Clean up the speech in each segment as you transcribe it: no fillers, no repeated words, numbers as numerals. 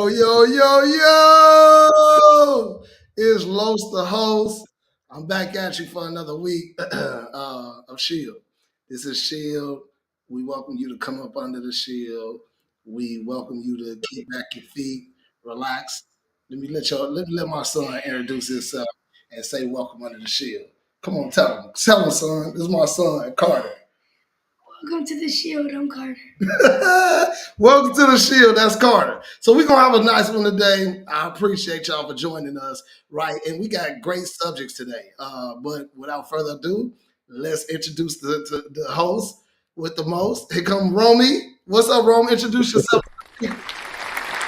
Yo! It's Los the host. I'm back at you for another week of Shield. This is Shield. We welcome you to come up under the shield. We welcome you to kick back your feet, relax. Let me let my son introduce himself and say welcome under the shield. Come on, tell him, son. This is my son, Carter. Welcome to the Shield. I'm Carter. Welcome to the Shield. That's Carter. So we're gonna have a nice one today. I appreciate y'all for joining us. Right, and we got great subjects today. But without further ado, let's introduce the host with the most. Here come Romy. What's up, Romy? Introduce yourself.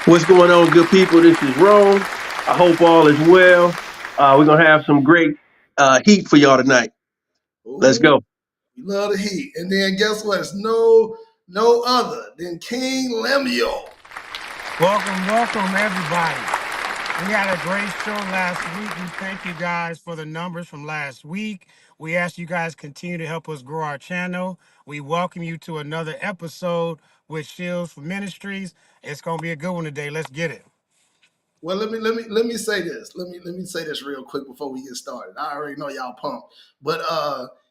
What's going on, good people? This is Rome. I hope all is well. We're gonna have some great heat for y'all tonight. Let's Ooh, go. we love the heat. And then guess what? It's no other than King Lemuel. Welcome, everybody. We had a great show last week. We thank you guys for the numbers from last week. We ask you guys continue to help us grow our channel. We welcome you to another episode with Shields for Ministries. It's gonna be a good one today. Let's get it. Well, let me say this. Let me say this real quick before we get started. I already know y'all pumped, but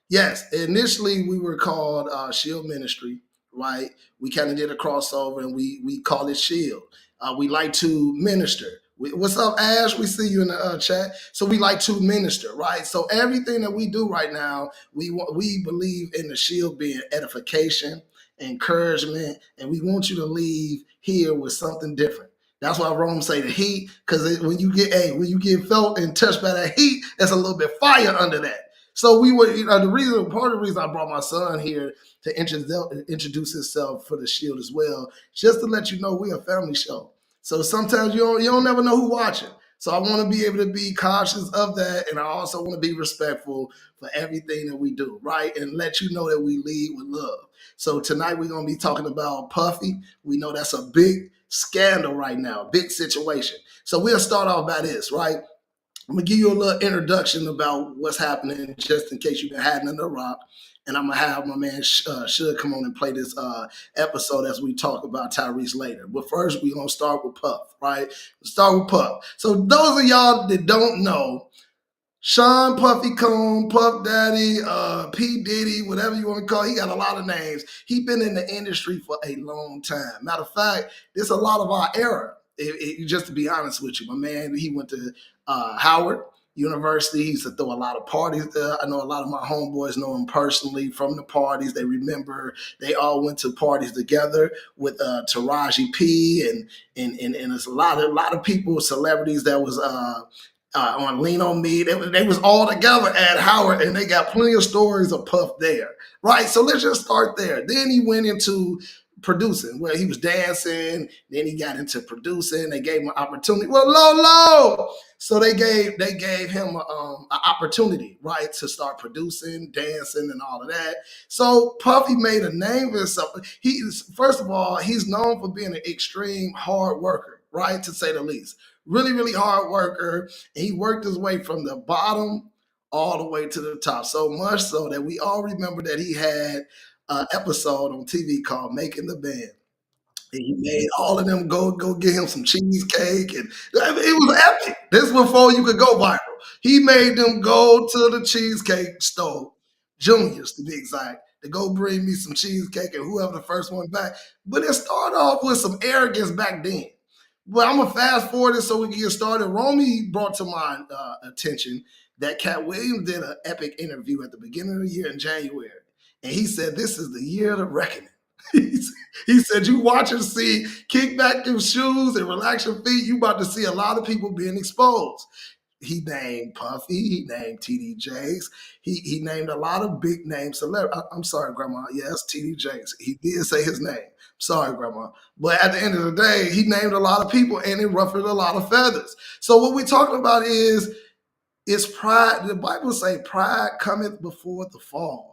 yes, initially we were called Shield Ministry, right? We kind of did a crossover, and we call it Shield. We like to minister. What's up, Ash? We see you in the chat. So we like to minister, right? So everything that we do right now, we believe in the Shield being edification, encouragement, and we want you to leave here with something different. That's why Rome say the heat, because when you get felt and touched by that heat, there's a little bit fire under that. So we were, part of the reason I brought my son here to introduce himself for the Shield as well, just to let you know we're a family show. So sometimes you don't never know who watching. So I want to be able to be cautious of that, and I also want to be respectful for everything that we do, right? And let you know that we lead with love. So tonight we're gonna be talking about Puffy. We know that's a big scandal right now, big situation. So we'll start off by this, right? I'm gonna give you a little introduction about what's happening, just in case you've been hiding under a rock. And I'm gonna have my man Should come on and play this episode as we talk about Tyrese later. But first, we're gonna start with Puff, right? Let's start with Puff. So those of y'all that don't know, Sean Puffy Combs, Puff Daddy, P. Diddy, whatever you want to call it. He got a lot of names. He been in the industry for a long time. Matter of fact, this a lot of our era. Just to be honest with you, my man, he went to Howard University. He used to throw a lot of parties there. I know a lot of my homeboys know him personally from the parties. They remember they all went to parties together with Taraji P. and there's a lot of people, celebrities that was on Lean on Me. They was all together at Howard, and they got plenty of stories of Puff there, right? So let's just start there. Then he went into producing, where he was dancing. Then he got into producing. They gave him an opportunity. Well, low. So they gave him an opportunity, right, to start producing, dancing, and all of that. So Puffy made a name for himself. First of all, he's known for being an extreme hard worker, right, to say the least. Really, really hard worker. And he worked his way from the bottom all the way to the top. So much so that we all remember that he had an episode on TV called Making the Band. And he made all of them go get him some cheesecake, and it was epic. This was before you could go viral. He made them go to the cheesecake store, Juniors to be exact, to go bring me some cheesecake, and whoever the first one back. But it started off with some arrogance back then. But I'm gonna fast forward it so we can get started. Romy brought to my attention that Cat Williams did an epic interview at the beginning of the year in January, and he said this is the year of the reckoning. He said, you watch and see, kick back your shoes and relax your feet. You about to see a lot of people being exposed. He named Puffy. He named TD Jakes. He named a lot of big names. I'm sorry, Grandma. Yes, TD Jakes. He did say his name. Sorry, Grandma. But at the end of the day, he named a lot of people, and it ruffled a lot of feathers. So what we're talking about is pride. The Bible say pride cometh before the fall.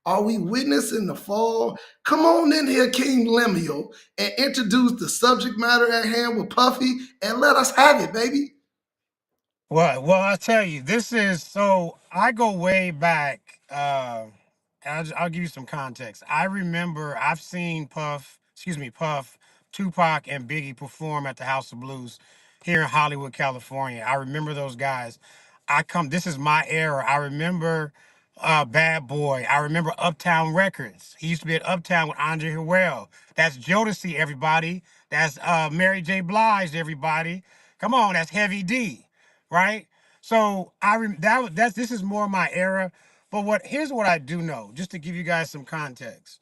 Are we witnessing the fall? Come on in here, King Lemuel, and introduce the subject matter at hand with Puffy, and let us have it, baby. Well, I tell you, this is so. I go way back. I'll give you some context. I remember I've seen Puff Tupac and Biggie perform at the House of Blues here in Hollywood, California. I remember those guys. This is my era. I remember Bad Boy. I remember Uptown Records. He used to be at Uptown with Andre Harrell. That's Jodeci, everybody. That's Mary J. Blige, everybody. Come on, that's Heavy D, right? So this is more my era. But here's what I do know, just to give you guys some context.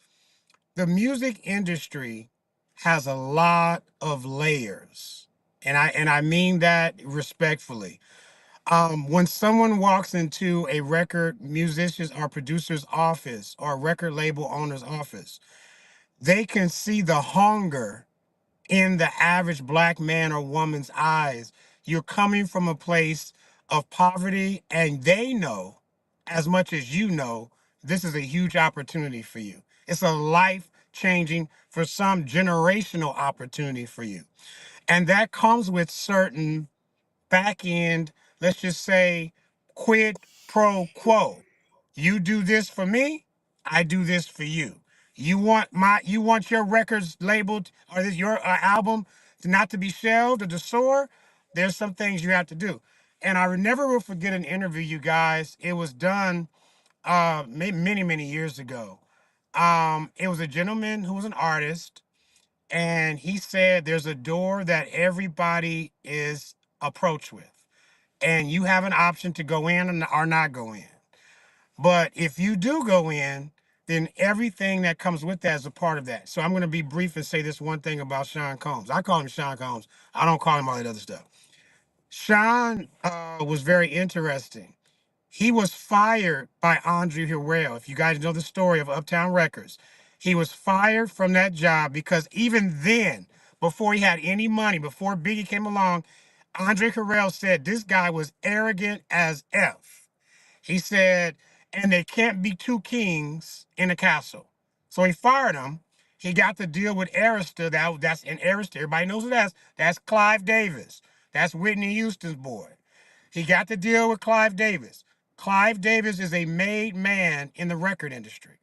The music industry has a lot of layers. And I mean that respectfully. When someone walks into a record musician's or producer's office or a record label owner's office, they can see the hunger in the average black man or woman's eyes. You're coming from a place of poverty, and they know, as much as you know, this is a huge opportunity for you. It's a life changing, for some, generational opportunity for you. And that comes with certain back end, let's just say, quid pro quo. You do this for me, I do this for you. You want your records labeled, or this your album not to be shelved or to soar. There's some things you have to do. And I never will forget an interview, you guys. It was done many years ago. It was a gentleman who was an artist, and he said there's a door that everybody is approached with, and you have an option to go in or not go in. But if you do go in, then everything that comes with that is a part of that. So I'm going to be brief and say this one thing about Sean Combs. I call him Sean Combs. I don't call him all that other stuff. Sean was very interesting. He was fired by Andre Harrell. If you guys know the story of Uptown Records, he was fired from that job because even then, before he had any money, before Biggie came along, Andre Harrell said this guy was arrogant as F. He said, and there can't be two kings in a castle. So he fired him. He got to deal with Arista. That's in Arista. Everybody knows who that's. That's Clive Davis. That's Whitney Houston's boy. He got to deal with Clive Davis. Clive Davis is a made man in the record industry.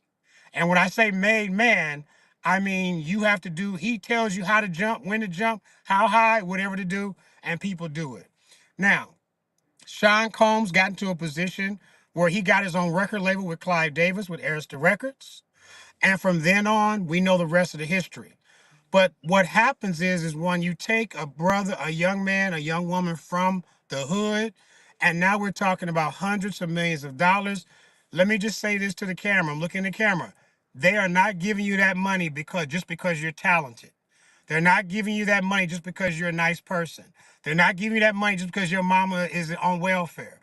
And when I say made man, I mean you have to do, he tells you how to jump, when to jump, how high, whatever to do, and people do it. Now, Sean Combs got into a position where he got his own record label with Clive Davis with Arista Records. And from then on, we know the rest of the history. But what happens is when you take a brother, a young man, a young woman from the hood, and now we're talking about hundreds of millions of dollars. Let me just say this to the camera. I'm looking at the camera. They are not giving you that money just because you're talented. They're not giving you that money just because you're a nice person. They're not giving you that money just because your mama is on welfare.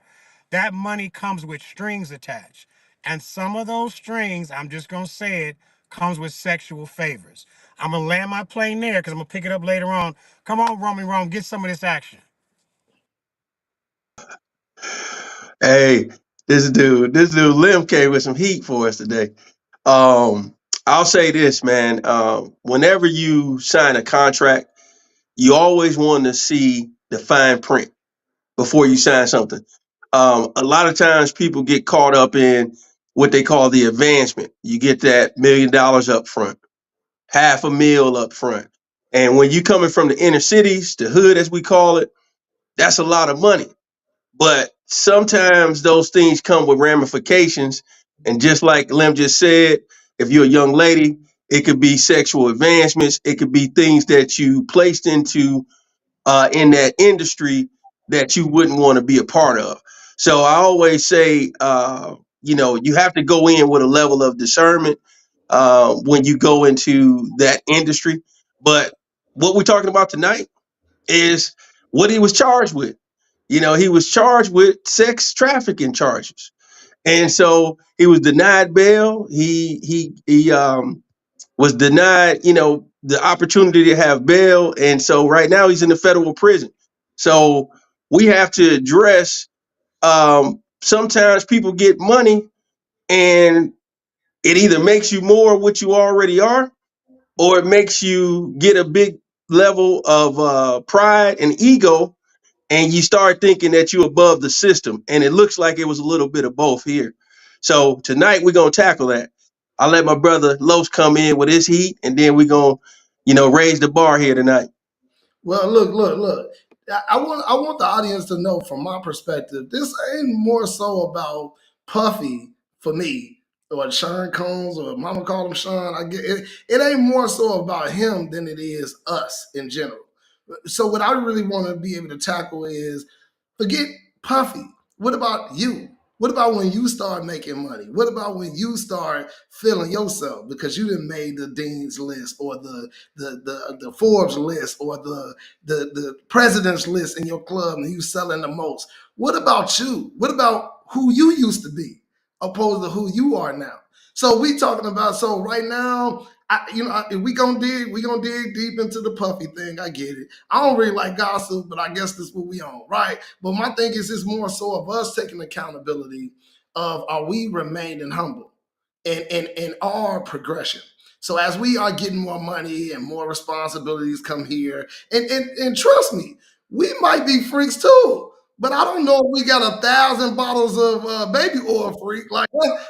That money comes with strings attached. And some of those strings, I'm just going to say it, comes with sexual favors. I'm going to land my plane there because I'm going to pick it up later on. Come on, Romy Rome, get some of this action. Hey, this dude Lim came with some heat for us today. Um, I'll say this, man. Whenever you sign a contract, you always want to see the fine print before you sign something. A lot of times people get caught up in what they call the advancement. You get that $1 million up front, half a mil up front. And when you coming from the inner cities, the hood as we call it, that's a lot of money. But sometimes those things come with ramifications. And just like Lim just said, if you're a young lady, it could be sexual advancements. It could be things that you placed into in that industry that you wouldn't want to be a part of. So I always say, you have to go in with a level of discernment when you go into that industry. But what we're talking about tonight is what he was charged with. He was charged with sex trafficking charges, and so he was denied bail. He was denied, the opportunity to have bail, and so right now he's in the federal prison. So we have to address. Sometimes people get money, and it either makes you more what you already are, or it makes you get a big level of pride and ego, and you start thinking that you're above the system. And it looks like it was a little bit of both here. So tonight we're gonna tackle that. I'll let my brother Los come in with his heat, and then we're gonna, raise the bar here tonight. Well, look. I want the audience to know from my perspective. This ain't more so about Puffy for me, or Sean Combs, or Mama called him Sean. I get it. It ain't more so about him than it is us in general. So what I really want to be able to tackle is forget Puffy. What about you? What about when you start making money? What about when you start feeling yourself because you didn't made the Dean's list or the Forbes list or the president's list in your club and you selling the most? What about you? What about who you used to be opposed to who you are now? So we talking about right now. If we gonna dig deep into the Puffy thing. I get it. I don't really like gossip, but I guess this is what we on, right? But my thing is, it's more so of us taking accountability of are we remaining humble in our progression. So as we are getting more money and more responsibilities come here, and trust me, we might be freaks too. But I don't know if we got 1,000 bottles of baby oil freak. Like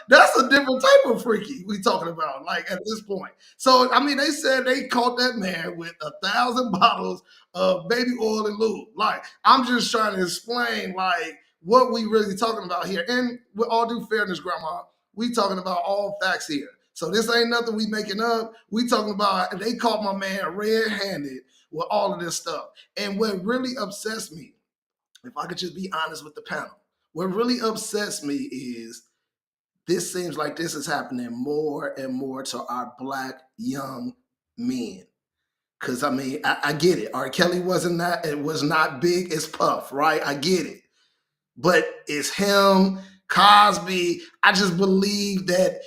that's a different type of freaky we talking about. Like at this point. So I mean, they said they caught that man with 1,000 bottles of baby oil and lube. Like I'm just trying to explain like what we really talking about here. And with all due fairness, Grandma, we talking about all facts here. So this ain't nothing we making up. We talking about they caught my man red-handed with all of this stuff. And what really upsets me, if I could just be honest with the panel, what really upsets me is this seems like this is happening more and more to our black young men. Cause I mean, I get it. R. Kelly it was not big as Puff, right? I get it. But it's him, Cosby. I just believe that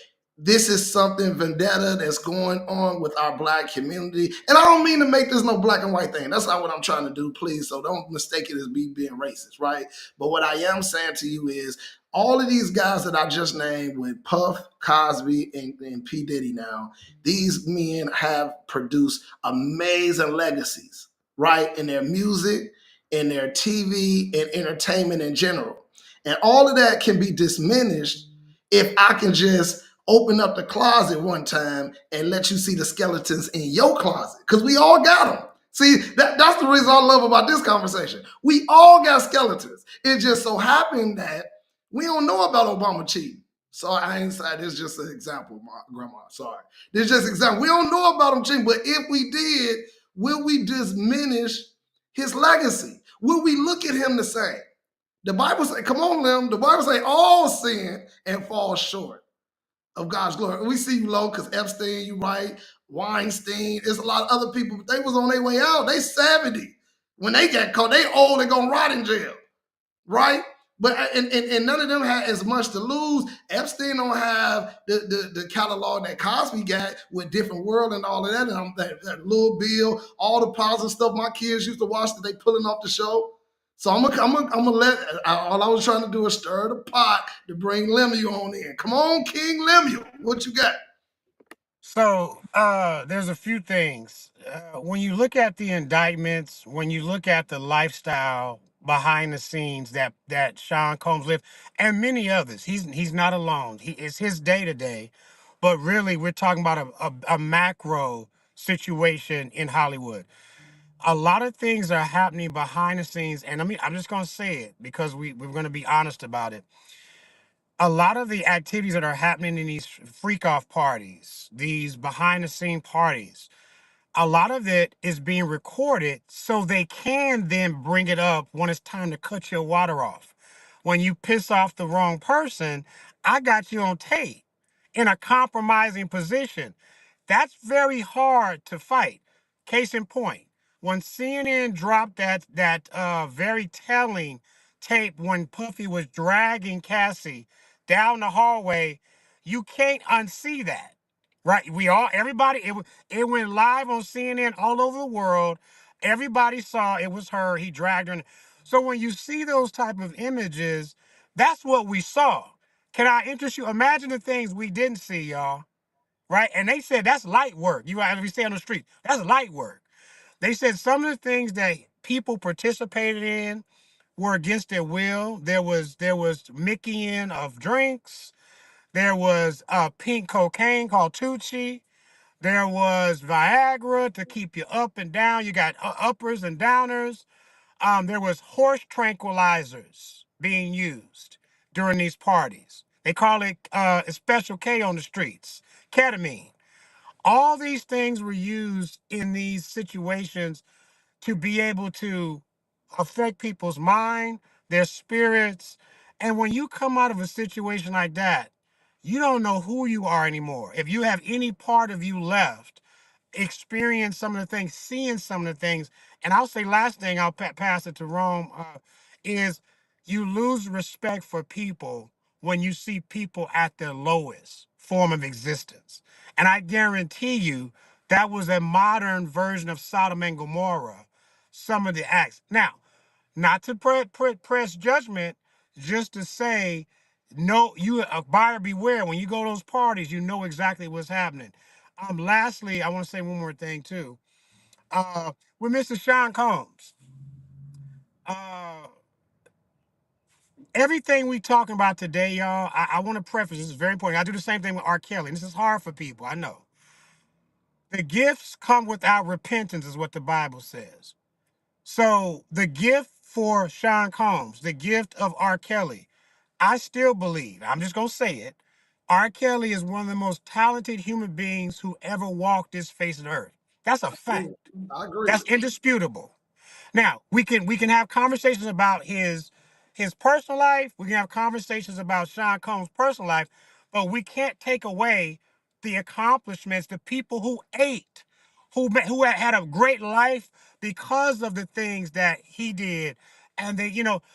this is something vendetta that's going on with our black community. And I don't mean to make this no black and white thing. That's not what I'm trying to do, please. So don't mistake it as me being racist, right? But what I am saying to you is all of these guys that I just named with Puff, Cosby, and P. Diddy now, these men have produced amazing legacies, right? In their music, in their TV, and entertainment in general. And all of that can be diminished if I can just open up the closet one time and let you see the skeletons in your closet. Because we all got them. See, that's the reason I love about this conversation. We all got skeletons. It just so happened that we don't know about Obama cheating. So I ain't saying this is just an example, my grandma. Sorry. This is just an example. We don't know about him cheating, but if we did, will we diminish his legacy? Will we look at him the same? The Bible say, come on, Lim. The Bible say all sin and fall short of God's glory. We see you low because Epstein, you right, Weinstein, there's a lot of other people, but they was on their way out. They 70. When they get caught, they old and gonna rot in jail, right? But and none of them had as much to lose. Epstein don't have the catalog that Cosby got with Different World and all of that, and that Little Bill, all the positive stuff my kids used to watch that they pulling off the show. So I'm gonna let all I was trying to do is stir the pot to bring Lemuel on in. Come on, King Lemuel, what you got? So there's a few things. When you look at the indictments, when you look at the lifestyle behind the scenes that Sean Combs lived, and many others, he's not alone. It's his day to day, but really we're talking about a macro situation in Hollywood. A lot of things are happening behind the scenes, and I'm just gonna say it because we're gonna be honest about it. A lot of the activities that are happening in these freak off parties, these behind the scene parties, a lot of it is being recorded so they can then bring it up when it's time to cut your water off. When you piss off the wrong person, I got you on tape in a compromising position. That's very hard to fight. Case in point, when CNN dropped that very telling tape when Puffy was dragging Cassie down the hallway, you can't unsee that. Right? Everybody, it went live on CNN all over the world. Everybody saw it was her. He dragged her. So when you see those type of images, that's what we saw. Can I interest you? Imagine the things we didn't see, y'all. Right? And they said that's light work. You as we say on the street, that's light work. They said some of the things that people participated in were against their will. There was Mickeying of drinks. There was pink cocaine called Tucci. There was Viagra to keep you up and down. You got uppers and downers. There was horse tranquilizers being used during these parties. They call it a special K on the streets, ketamine. All these things were used in these situations to be able to affect people's mind, their spirits. And when you come out of a situation like that, you don't know who you are anymore. If you have any part of you left, experience some of the things, seeing some of the things. And I'll say last thing, I'll pass it to Rome, is you lose respect for people when you see people at their lowest form of existence. And I guarantee you that was a modern version of Sodom and Gomorrah, some of the acts. Now, not to press judgment, just to say, no, you a buyer beware. When you go to those parties, you know exactly what's happening. Lastly, I want to say one more thing too. Uh, with Mr. Sean Combs, uh, everything we talking about today, y'all, I want to preface this is very important. I do the same thing with R. Kelly, and this is hard for people. I know. The gifts come without repentance, is what the Bible says. So the gift for Sean Combs, the gift of R. Kelly, I still believe, I'm just going to say it, R. Kelly is one of the most talented human beings who ever walked this face of the earth. That's a fact. I agree. That's indisputable. Now, we can have conversations about his personal life. We can have conversations about Sean Combs' personal life, but we can't take away the accomplishments, the people who ate, who had a great life because of the things that he did. And they,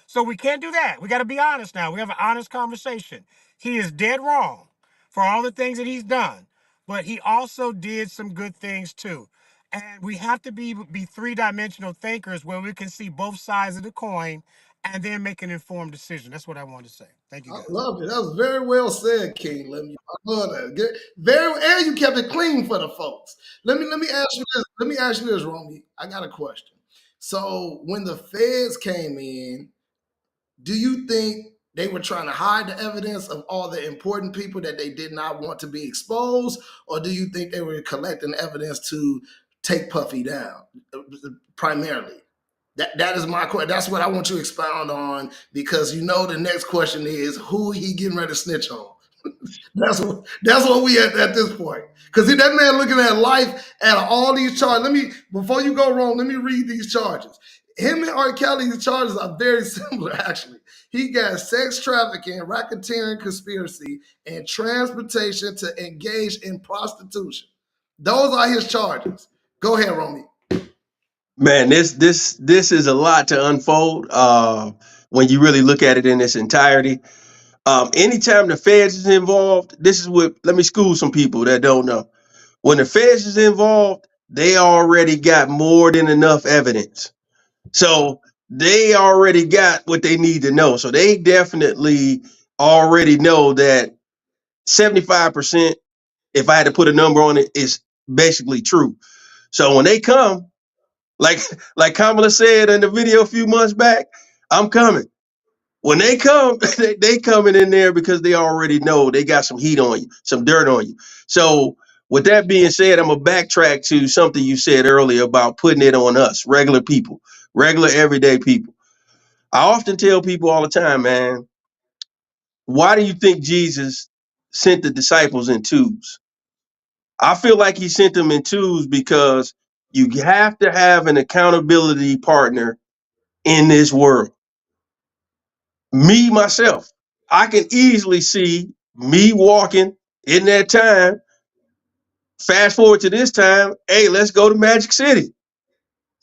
so we can't do that. We got to be honest now. We have an honest conversation. He is dead wrong for all the things that he's done, but he also did some good things too. And we have to be three-dimensional thinkers where we can see both sides of the coin and then make an informed decision. That's what I wanted to say. Thank you, I guys. love it. That was very well said, King. I love that. Very, and you kept it clean for the folks. Let me ask you this. Let me ask you this, Romy. I got a question. So when the feds came in, do you think they were trying to hide the evidence of all the important people that they did not want to be exposed, or do you think they were collecting evidence to take Puffy down, primarily? That is my question. That's what I want you to expound on, because the next question is who he getting ready to snitch on. That's what we at this point. Because that man looking at life at all these charges. Before you go wrong, let me read these charges. Him and R. Kelly's charges are very similar, actually. He got sex trafficking, racketeering conspiracy, and transportation to engage in prostitution. Those are his charges. Go ahead, Romy. Man, this is a lot to unfold when you really look at it in its entirety. Anytime the feds is involved, this is what, let me school some people that don't know. When the feds is involved, they already got more than enough evidence. So they already got what they need to know. So they definitely already know that 75%, if I had to put a number on it, is basically true. So when they come, like like Kamala said in the video a few months back, I'm coming. When they come, they coming in there because they already know they got some heat on you, some dirt on you. So with that being said, I'm gonna backtrack to something you said earlier about putting it on us, regular people, regular everyday people. I often tell people all the time, man, why do you think Jesus sent the disciples in twos? I feel like he sent them in twos because you have to have an accountability partner in this world. Me, myself, I can easily see me walking in that time. Fast forward to this time, hey, let's go to Magic City.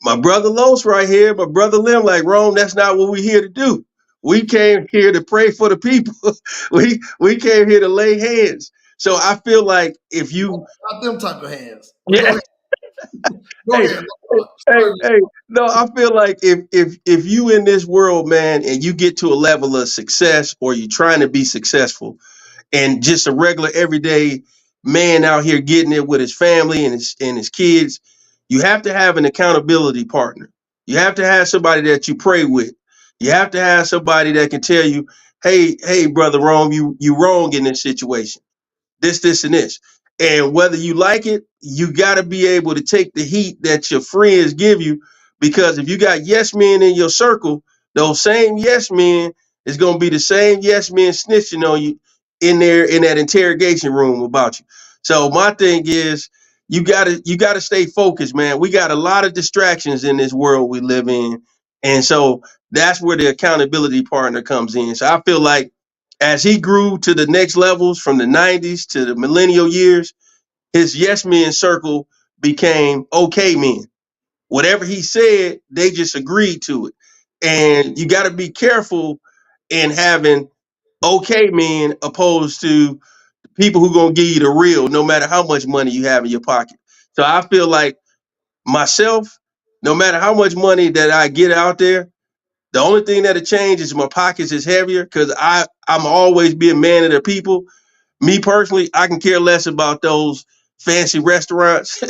My brother Los right here, my brother Lim, like, Rome, that's not what we're here to do. We came here to pray for the people. we came here to lay hands. So I feel like if you, Not them type of hands. But go yeah, ahead. Go hey, ahead. hey, no, I feel like if you in this world, man, and you get to a level of success or you're trying to be successful, and just a regular everyday man out here getting it with his family and his kids, you have to have an accountability partner. You have to have somebody that you pray with. You have to have somebody that can tell you, hey, brother Rome, you wrong in this situation. This, and this. And whether you like it, you got to be able to take the heat that your friends give you. Because if you got yes men in your circle, those same yes men is going to be the same yes men snitching on you in there in that interrogation room about you. So my thing is, you gotta stay focused, man. We got a lot of distractions in this world we live in, and so that's where the accountability partner comes in. So I feel like as he grew to the next levels from the 90s to the millennial years, his yes men circle became okay men. Whatever he said, they just agreed to it. And you got to be careful in having okay men opposed to people who going to give you the real, no matter how much money you have in your pocket. So I feel like myself, no matter how much money that I get out there, the only thing that'll change is my pockets is heavier because I'm always be a man of the people. Me personally, I can care less about those fancy restaurants.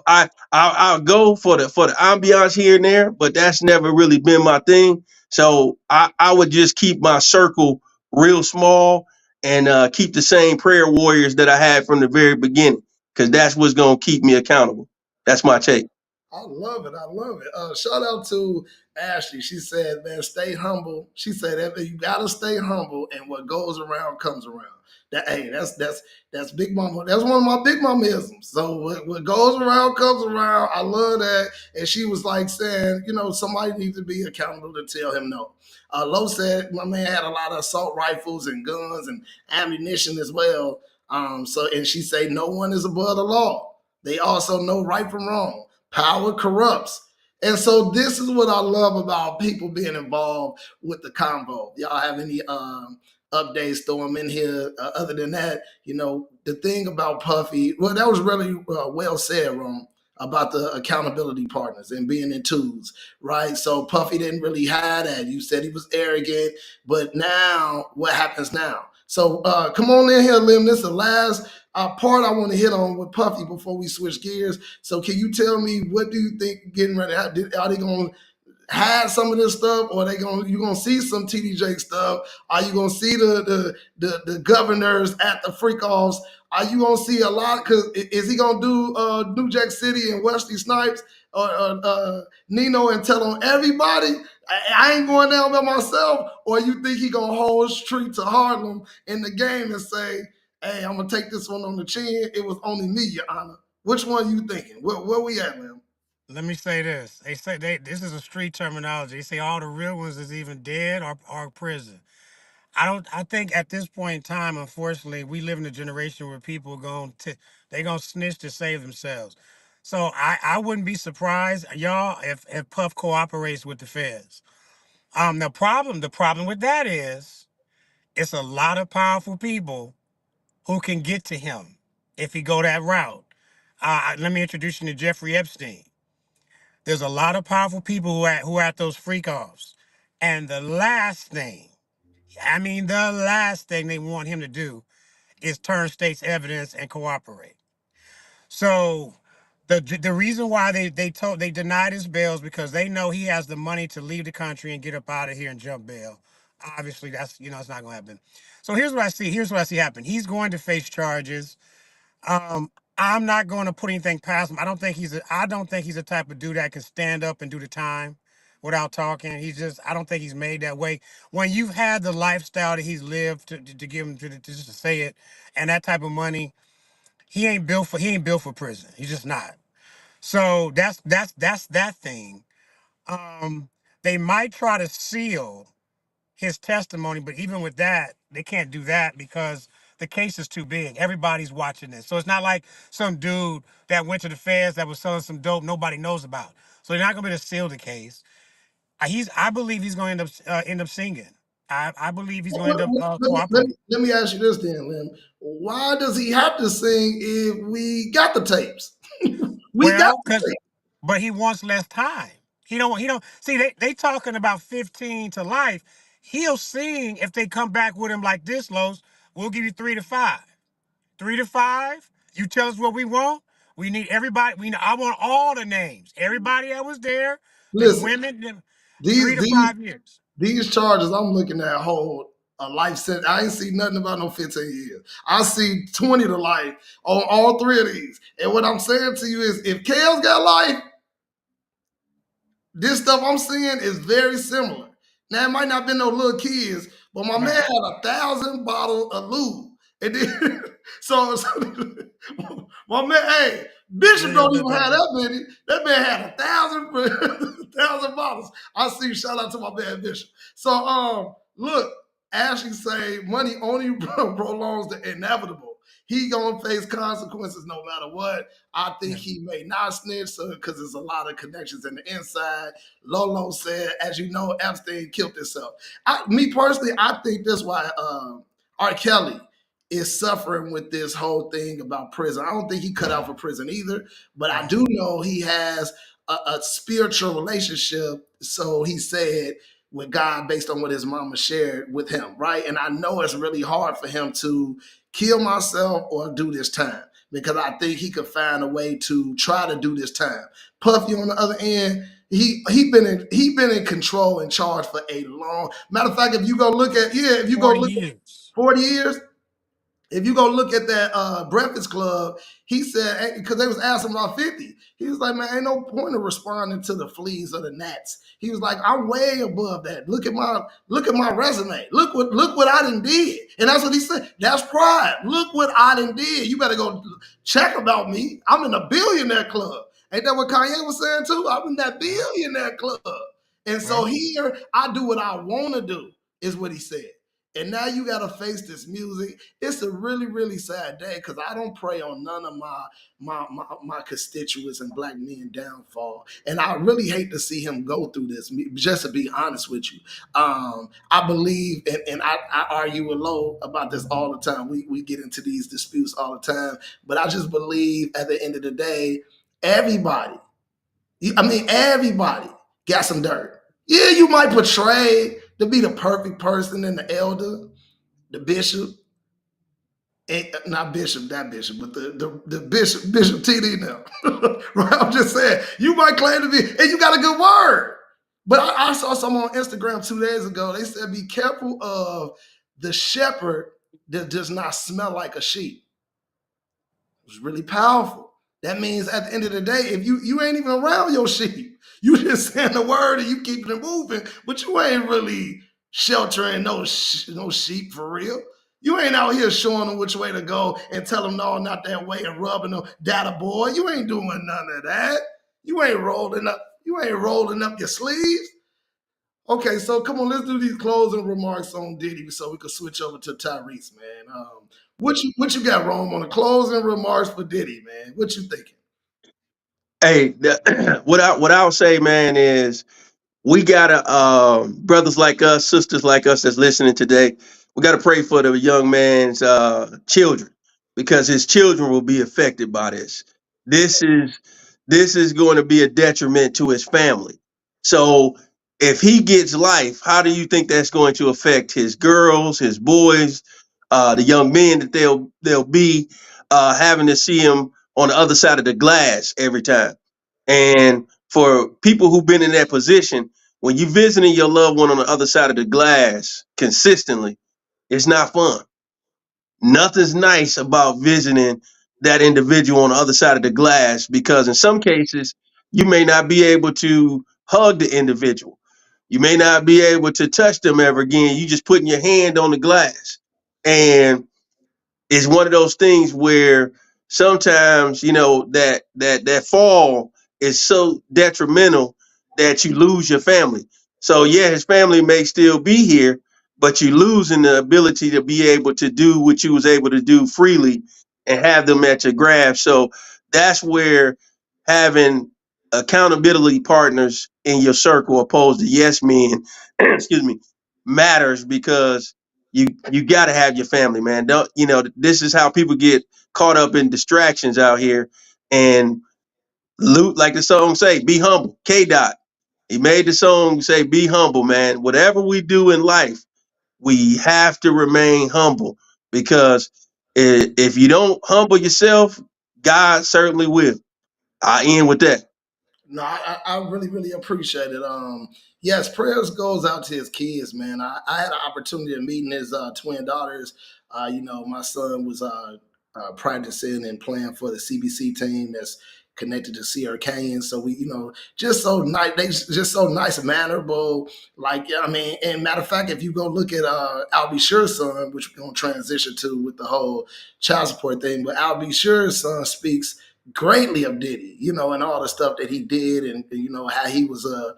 I'll go for the ambiance here and there, but that's never really been my thing. So I would just keep my circle real small and keep the same prayer warriors that I had from the very beginning, because that's what's gonna keep me accountable. That's my take. I love it. I love it. Shout out to Ashley. She said, "Man, stay humble." She said, "That you gotta stay humble, and what goes around comes around." That's Big Mama. That's one of my Big Mamaisms. So what goes around comes around. I love that. And she was like saying, somebody needs to be accountable to tell him no. Lo said my man had a lot of assault rifles and guns and ammunition as well. And she said, no one is above the law. They also know right from wrong. Power corrupts. And so this is what I love about people being involved with the convo. Y'all have any updates? Throw them in here. Other than that, the thing about Puffy, well, that was really well said, Ron, about the accountability partners and being in twos, right? So Puffy didn't really have that. You said he was arrogant, but now what happens now? So come on in here, Lim. This is the last part I want to hit on with Puffy before we switch gears. So can you tell me, what do you think getting ready? Are they going to hide some of this stuff, or you gonna see some TDJ stuff? Are you gonna see the governors at the freak offs? Are you gonna see a lot? Because is he gonna do New Jack City and Wesley Snipes or Nino and tell on everybody? I ain't going down by myself. Or you think he gonna hold street to Harlem in the game and say, "Hey, I'm gonna take this one on the chin. It was only me, Your Honor." Which one you thinking? Where we at, man? Let me say this. They say this is a street terminology. They say all the real ones is even dead or in prison. I think at this point in time, unfortunately, we live in a generation where people they gonna snitch to save themselves. So I wouldn't be surprised, y'all, if Puff cooperates with the feds. The problem with that is it's a lot of powerful people who can get to him if he go that route. Let me introduce you to Jeffrey Epstein. There's a lot of powerful people who are at those freak offs. And the last thing they want him to do is turn state's evidence and cooperate. So the reason why they denied his bail is because they know he has the money to leave the country and get up out of here and jump bail. Obviously, that's it's not gonna happen. So here's what I see. Here's what I see happen. He's going to face charges. I'm not going to put anything past him. I don't think he's the type of dude that can stand up and do the time without talking. I don't think he's made that way. When you've had the lifestyle that he's lived to give him to just to say it, and that type of money, he ain't built for prison. He's just not. So that's that thing. Um, they might try to seal his testimony, but even with that, they can't do that because the case is too big. Everybody's watching this. So it's not like some dude that went to the feds that was selling some dope nobody knows about. So they're not gonna be able to seal the case. I believe he's gonna end up singing. I believe he's gonna end up cooperating. Let me ask you this then, Lynn. Why does he have to sing if we got the tapes? We got Well, but he wants less time. He don't see they talking about 15 to life. He'll sing if they come back with him like this, Los. We'll give you 3 to 5. 3 to 5. You tell us what we want. We need everybody. I want all the names. Everybody that was there, the listen. women, them, three These to these five years. these charges I'm looking at hold. a life sentence. I ain't see nothing about no 15 years. I see 20 to life on all three of these. And what I'm saying to you is, if Kale's got life, this stuff I'm seeing is very similar. Now it might not been no little kids, but my man Right. had 1,000 bottles of lube. And then, so my man, hey, Bishop Million don't even have living. that many. That man had 1,000, 1,000 bottles. I see. Shout out to my man Bishop. So look, Ashley say money only prolongs the inevitable. He gonna face consequences no matter what. I think Yeah. he may not snitch because there's a lot of connections in the inside. Lolo said, as you know, Epstein killed himself. Me personally, I think that's why R. Kelly is suffering with this whole thing about prison. I don't think he cut out for prison either, but I Right. do know he has a spiritual relationship. So he said with God based on what his mama shared with him, right? And I know it's really hard for him to kill myself or do this time because I think he could find a way to try to do this time. Puffy on the other end, he been in control and charge for a long. Matter of fact, if you go look at if you go 40 look at years. 40 years, if you go look at that Breakfast Club, he said because they was asking about 50. He was like, man, ain't no point of responding to the fleas or the gnats. He was like, I'm way above that. Look at my resume. Look what I done did. And that's what he said. That's pride. Look what I done did. You better go check about me. I'm in a billionaire club. Ain't that what Kanye was saying too? I'm in that Right. billionaire club. And so Right. here I do what I want to do, is what he said. And now you got to face this music. It's a really, really sad day because I don't pray on none of my constituents and black men downfall. And I really hate to see him go through this, just to be honest with you. I believe, and I argue with Lo about this all the time. We get into these disputes all the time. But I just believe at the end of the day, everybody, everybody got some dirt. Yeah, you might portray to be the perfect person and the elder, the bishop, and not bishop, that bishop, but the Bishop TD now. Right? I'm just saying, you might claim to be, and you got a good word. But I saw someone on Instagram 2 days ago. They said, be careful of the shepherd that does not smell like a sheep. It was really powerful. That means at the end of the day, if you ain't even around your sheep, you just saying the word and you keeping it moving, but you ain't really sheltering no sheep for real. You ain't out here showing them which way to go and tell them no, not that way and rubbing them. Data boy, you ain't doing none of that. You ain't rolling up. You ain't rolling up your sleeves. Okay, so come on, let's do these closing remarks on Diddy so we can switch over to Tyrese, man. What you got, Rome, on the closing remarks for Diddy, man? What you thinking? Hey, what I'll say, man, is we gotta brothers like us, sisters like us that's listening today, we gotta pray for the young man's children because his children will be affected by this. This is this is going to be a detriment to his family. So if he gets life, how do you think that's going to affect his girls, his boys, the young men that they'll be having to see him on the other side of the glass every time? And for people who've been in that position, when you visiting your loved one on the other side of the glass consistently, it's not fun. Nothing's nice about visiting that individual on the other side of the glass because in some cases you may not be able to hug the individual. You may not be able to touch them ever again. You just putting your hand on the glass. And it's one of those things where sometimes that fall is so detrimental that you lose your family. So yeah, his family may still be here, but you losing the ability to be able to do what you was able to do freely and have them at your grasp. So that's where having accountability partners in your circle opposed to yes men excuse me matters because you got to have your family, man. Don't this is how people get caught up in distractions out here and loot, like the song say, be humble. K Dot, he made the song say, be humble, man. Whatever we do in life, we have to remain humble because if you don't humble yourself, God certainly will. I end with that. No, I really, really appreciate it. Yes, prayers goes out to his kids, man. I had an opportunity of meeting his twin daughters. My son was practicing and playing for the CBC team that's connected to Sierra Canyon. So we, just so nice. They just so nice and mannerable. Like, yeah, I mean, and matter of fact, if you go look at Albie Sure's son, which we're gonna transition to with the whole child support thing, but Albie Sure's son speaks greatly of Diddy, and all the stuff that he did, and how he was a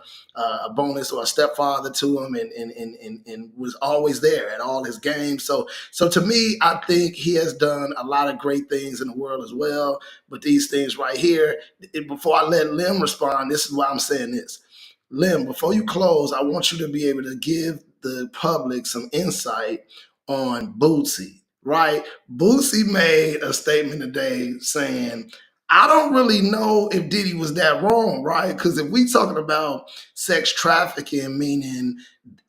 bonus or a stepfather to him, and was always there at all his games. So to me, I think he has done a lot of great things in the world as well. But these things right here, before I let Lim respond, this is why I'm saying this. Lim, before you close, I want you to be able to give the public some insight on Bootsy, right? Bootsy made a statement today saying, I don't really know if Diddy was that wrong, right? Because if we talking about sex trafficking, meaning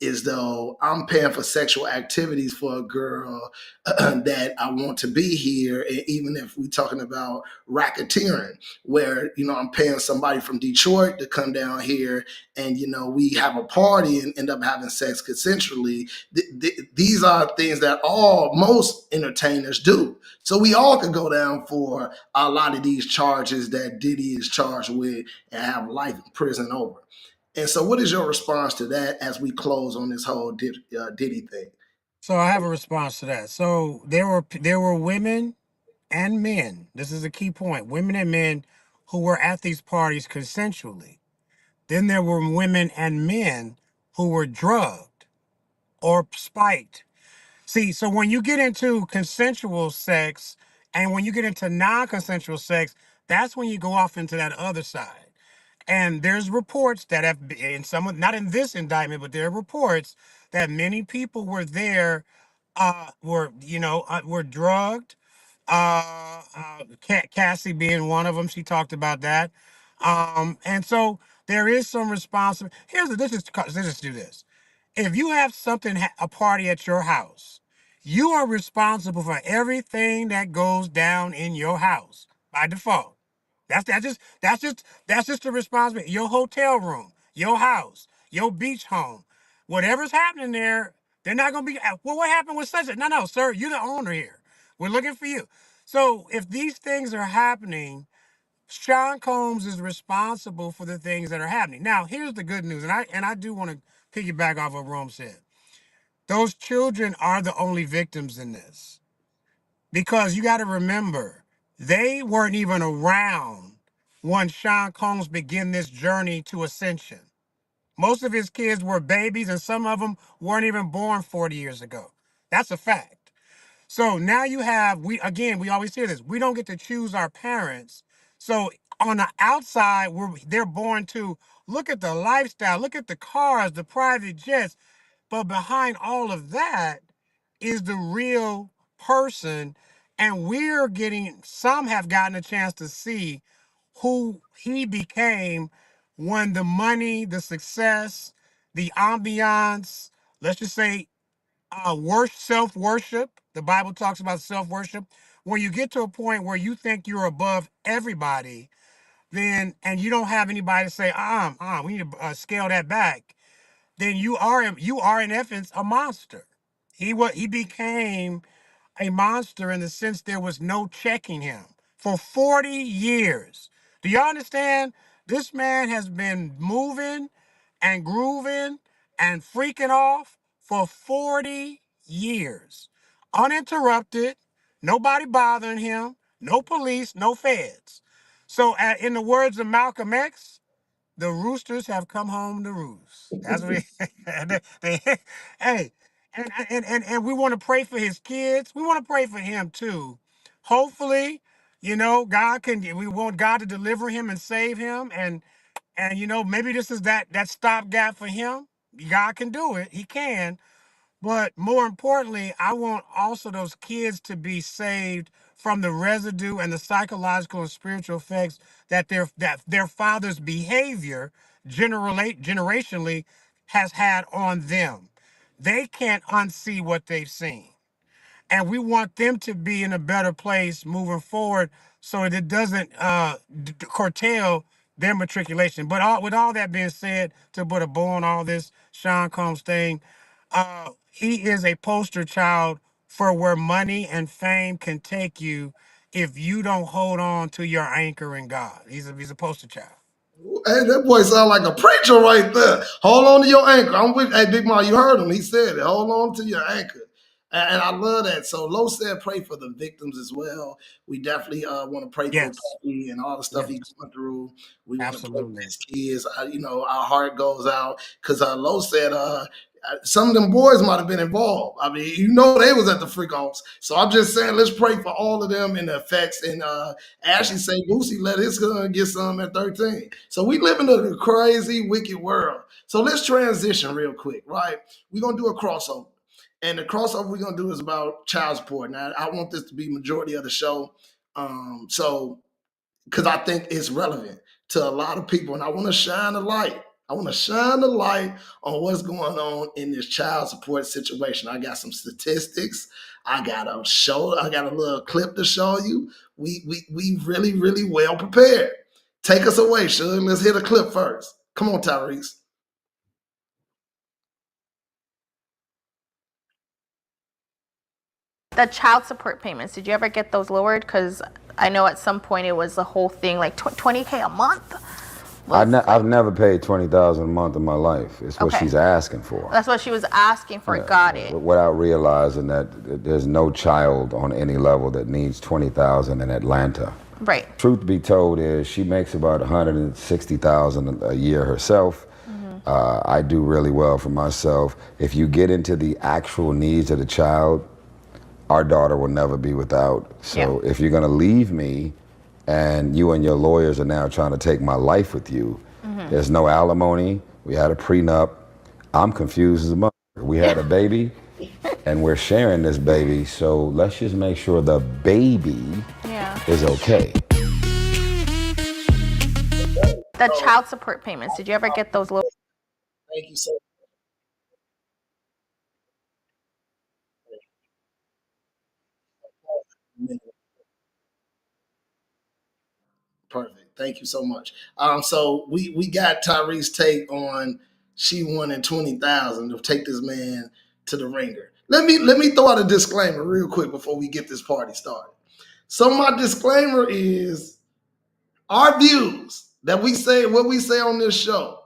as though I'm paying for sexual activities for a girl that I want to be here, and even if we're talking about racketeering, where I'm paying somebody from Detroit to come down here, and we have a party and end up having sex consensually. These are things that most entertainers do. So we all could go down for a lot of these charges that Diddy is charged with and have life in prison over. And so, what is your response to that as we close on this whole Diddy thing? So I have a response to that. So there were women and men. This is a key point. Women and men who were at these parties consensually. Then there were women and men who were drugged or spiked. See, so when you get into consensual sex and when you get into non-consensual sex, that's when you go off into that other side. And there's reports that have been, in some, not in this indictment, but there are reports that many people were there, were drugged. Cassie being one of them, she talked about that. And so there is some responsibility. Let's just do this. If you have a party at your house, you are responsible for everything that goes down in your house by default. That's just the responsibility. Your hotel room, your house, your beach home, whatever's happening there, they're not gonna be. Well, what happened with such a? No, no, sir, you're the owner here. We're looking for you. So if these things are happening, Sean Combs is responsible for the things that are happening. Now, here's the good news, and I do want to piggyback off what Rome said. Those children are the only victims in this. Because you got to remember, they weren't even around when Sean Combs began this journey to ascension. Most of his kids were babies, and some of them weren't even born 40 years ago. That's a fact. So now you have, we always hear this, we don't get to choose our parents. So on the outside, they're born to look at the lifestyle, look at the cars, the private jets. But behind all of that is the real person. And some have gotten a chance to see who he became when the money, the success, the ambiance, let's just say self worship. The Bible talks about self worship. When you get to a point where you think you're above everybody, then and you don't have anybody to say, we need to scale that back. Then you are in essence a monster. He became a monster in the sense there was no checking him for 40 years. Do y'all understand? This man has been moving and grooving and freaking off for 40 years. Uninterrupted, nobody bothering him, no police, no feds. So, in the words of Malcolm X, the roosters have come home to roost. That's what hey, and we want to pray for his kids. We want to pray for him too. Hopefully, we want God to deliver him and save him. And maybe this is that stopgap for him. God can do it. He can. But more importantly, I want also those kids to be saved from the residue and the psychological and spiritual effects that their father's behavior generationally has had on them. They can't unsee what they've seen. And we want them to be in a better place moving forward so that it doesn't curtail their matriculation. But with all that being said, to put a bow on all this Sean Combs thing, he is a poster child for where money and fame can take you if you don't hold on to your anchor in God. He's a poster child. Hey, that boy sound like a preacher right there. Hold on to your anchor. I'm with. Hey, Big Ma, you heard him. He said it. Hold on to your anchor. And I love that. So Lo said pray for the victims as well. We definitely want to pray for Yes. Papi and all the stuff he's Yes. going through. We want to pray for Absolutely. his kids. Our heart goes out because Lo said some of them boys might have been involved. I mean, they was at the freak offs. So I'm just saying, let's pray for all of them and the effects. And Ashley say Boosie let his son get some at 13. So we live in a crazy, wicked world. So let's transition real quick, right? We're gonna do a crossover. And the crossover we're gonna do is about child support. Now, I want this to be majority of the show. So because I think it's relevant to a lot of people, and I want to shine a light. I want to shine the light on what's going on in this child support situation. I got some statistics. I got a little clip to show you. We really, really well prepared. Take us away, Shug. Let's hit a clip first. Come on, Tyrese. The child support payments, did you ever get those lowered? Because I know at some point it was the whole thing, like 20K a month. I've never paid $20,000 a month in my life. It's what Okay. she's asking for. That's what she was asking for. Got it. Without realizing that there's no child on any level that needs $20,000 in Atlanta. Right. Truth be told is she makes about $160,000 a year herself. I do really well for myself. If you get into the actual needs of the child, our daughter will never be without. So if you're gonna leave me and you and your lawyers are now trying to take my life with you, there's no alimony, we had a prenup, I'm confused as a mother. We had a baby and we're sharing this baby, so let's just make sure the baby is okay. The child support payments, did you ever get those lowered? Thank you so much. Perfect. Thank you so much. So we got Tyrese take on she wanted 20,000 to take this man to the ringer. Let me throw out a disclaimer real quick before we get this party started. So my disclaimer is our views that we say what we say on this show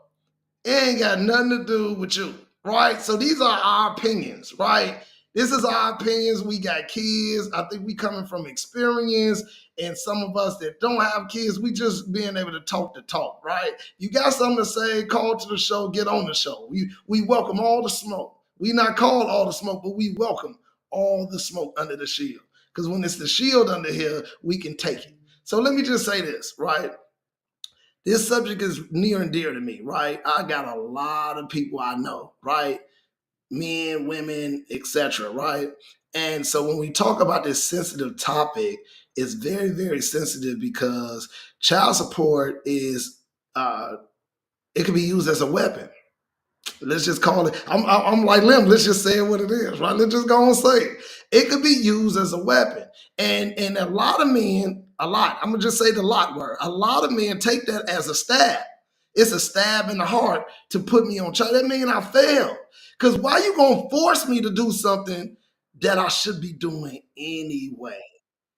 ain't got nothing to do with you, right? So these are our opinions, right? This is our opinions. We got kids. I think we coming from experience, and some of us that don't have kids, we just being able to talk the talk, right? You got something to say, call to the show, get on the show. We welcome all the smoke. We not call all the smoke, but we welcome all the smoke under the shield. Because when it's the shield under here, we can take it. So let me just say this, right? This subject is near and dear to me, right? I got a lot of people I know, right? Men, women, etc., right? And so when we talk about this sensitive topic, it's very, very sensitive because child support is it can be used as a weapon. Let's just call it. I'm like Lim. Let's just say it what it is, right? Let's just go and say it. It could be used as a weapon, and a lot of men, a lot. I'm gonna just say the lot word. A lot of men take that as a stab. It's a stab in the heart to put me on trial. That means I failed. Because why you gonna force me to do something that I should be doing anyway?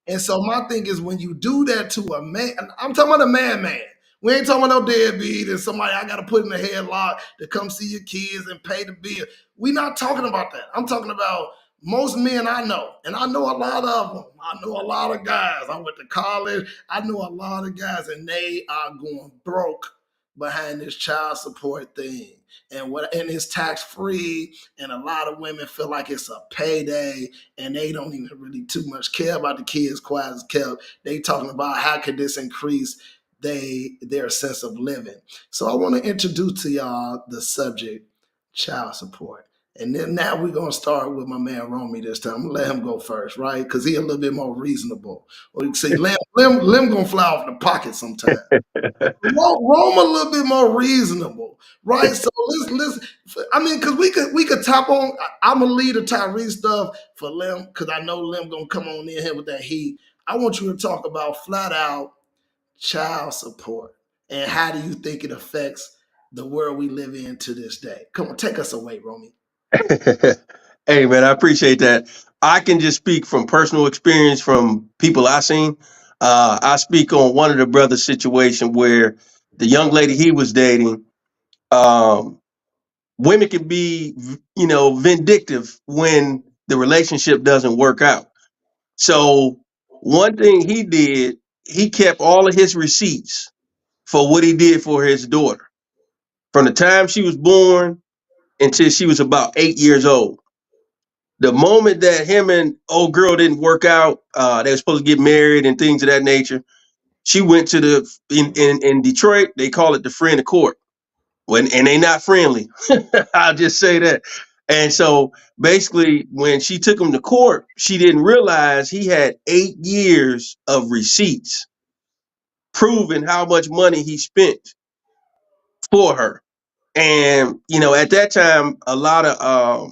And so my thing is when you do that to a man, I'm talking about a man. We ain't talking about no deadbeat and somebody I gotta put in the headlock to come see your kids and pay the bill. We not talking about that. I'm talking about most men I know, and I know a lot of them. I know a lot of guys. I went to college. I know a lot of guys, and they are going broke behind this child support thing. And it's tax free, and a lot of women feel like it's a payday, and they don't even really too much care about the kids. Quiet as kept. They talking about how could this increase their sense of living. So I want to introduce to y'all the subject, child support. And then now we're gonna start with my man Romy this time. I'm gonna let him go first, right? Because he a little bit more reasonable. Or you can say Lim gonna fly off the pocket sometime. Rome a little bit more reasonable, right? So let's. I mean, because we could top on. I'm gonna lead the Tyrese stuff for Lim because I know Lim gonna come on in here with that heat. I want you to talk about flat out child support and how do you think it affects the world we live in to this day? Come on, take us away, Romy. Hey man, I appreciate that. I can just speak from personal experience from people I seen. I speak on one of the brothers' situation where the young lady he was dating, um, women can be, vindictive when the relationship doesn't work out. So one thing he did, he kept all of his receipts for what he did for his daughter from the time she was born until she was about 8 years old. The moment that him and old girl didn't work out, they were supposed to get married and things of that nature. She went to in Detroit, they call it the friend of court. And they not friendly. I'll just say that. And so basically, when she took him to court, she didn't realize he had 8 years of receipts proving how much money he spent for her. And at that time, a lot of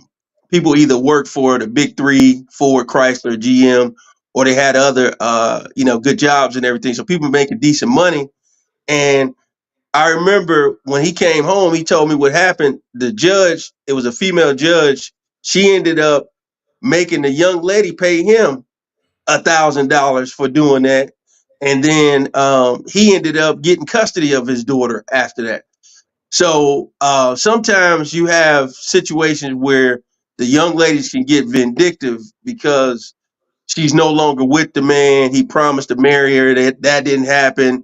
people either worked for the big three, Ford, Chrysler, GM, or they had other good jobs and everything. So people making decent money. And I remember when he came home, he told me what happened. The judge, it was a female judge, she ended up making the young lady pay him $1,000 for doing that. And then he ended up getting custody of his daughter after that. So sometimes you have situations where the young ladies can get vindictive because she's no longer with the man. He promised to marry her. That didn't happen,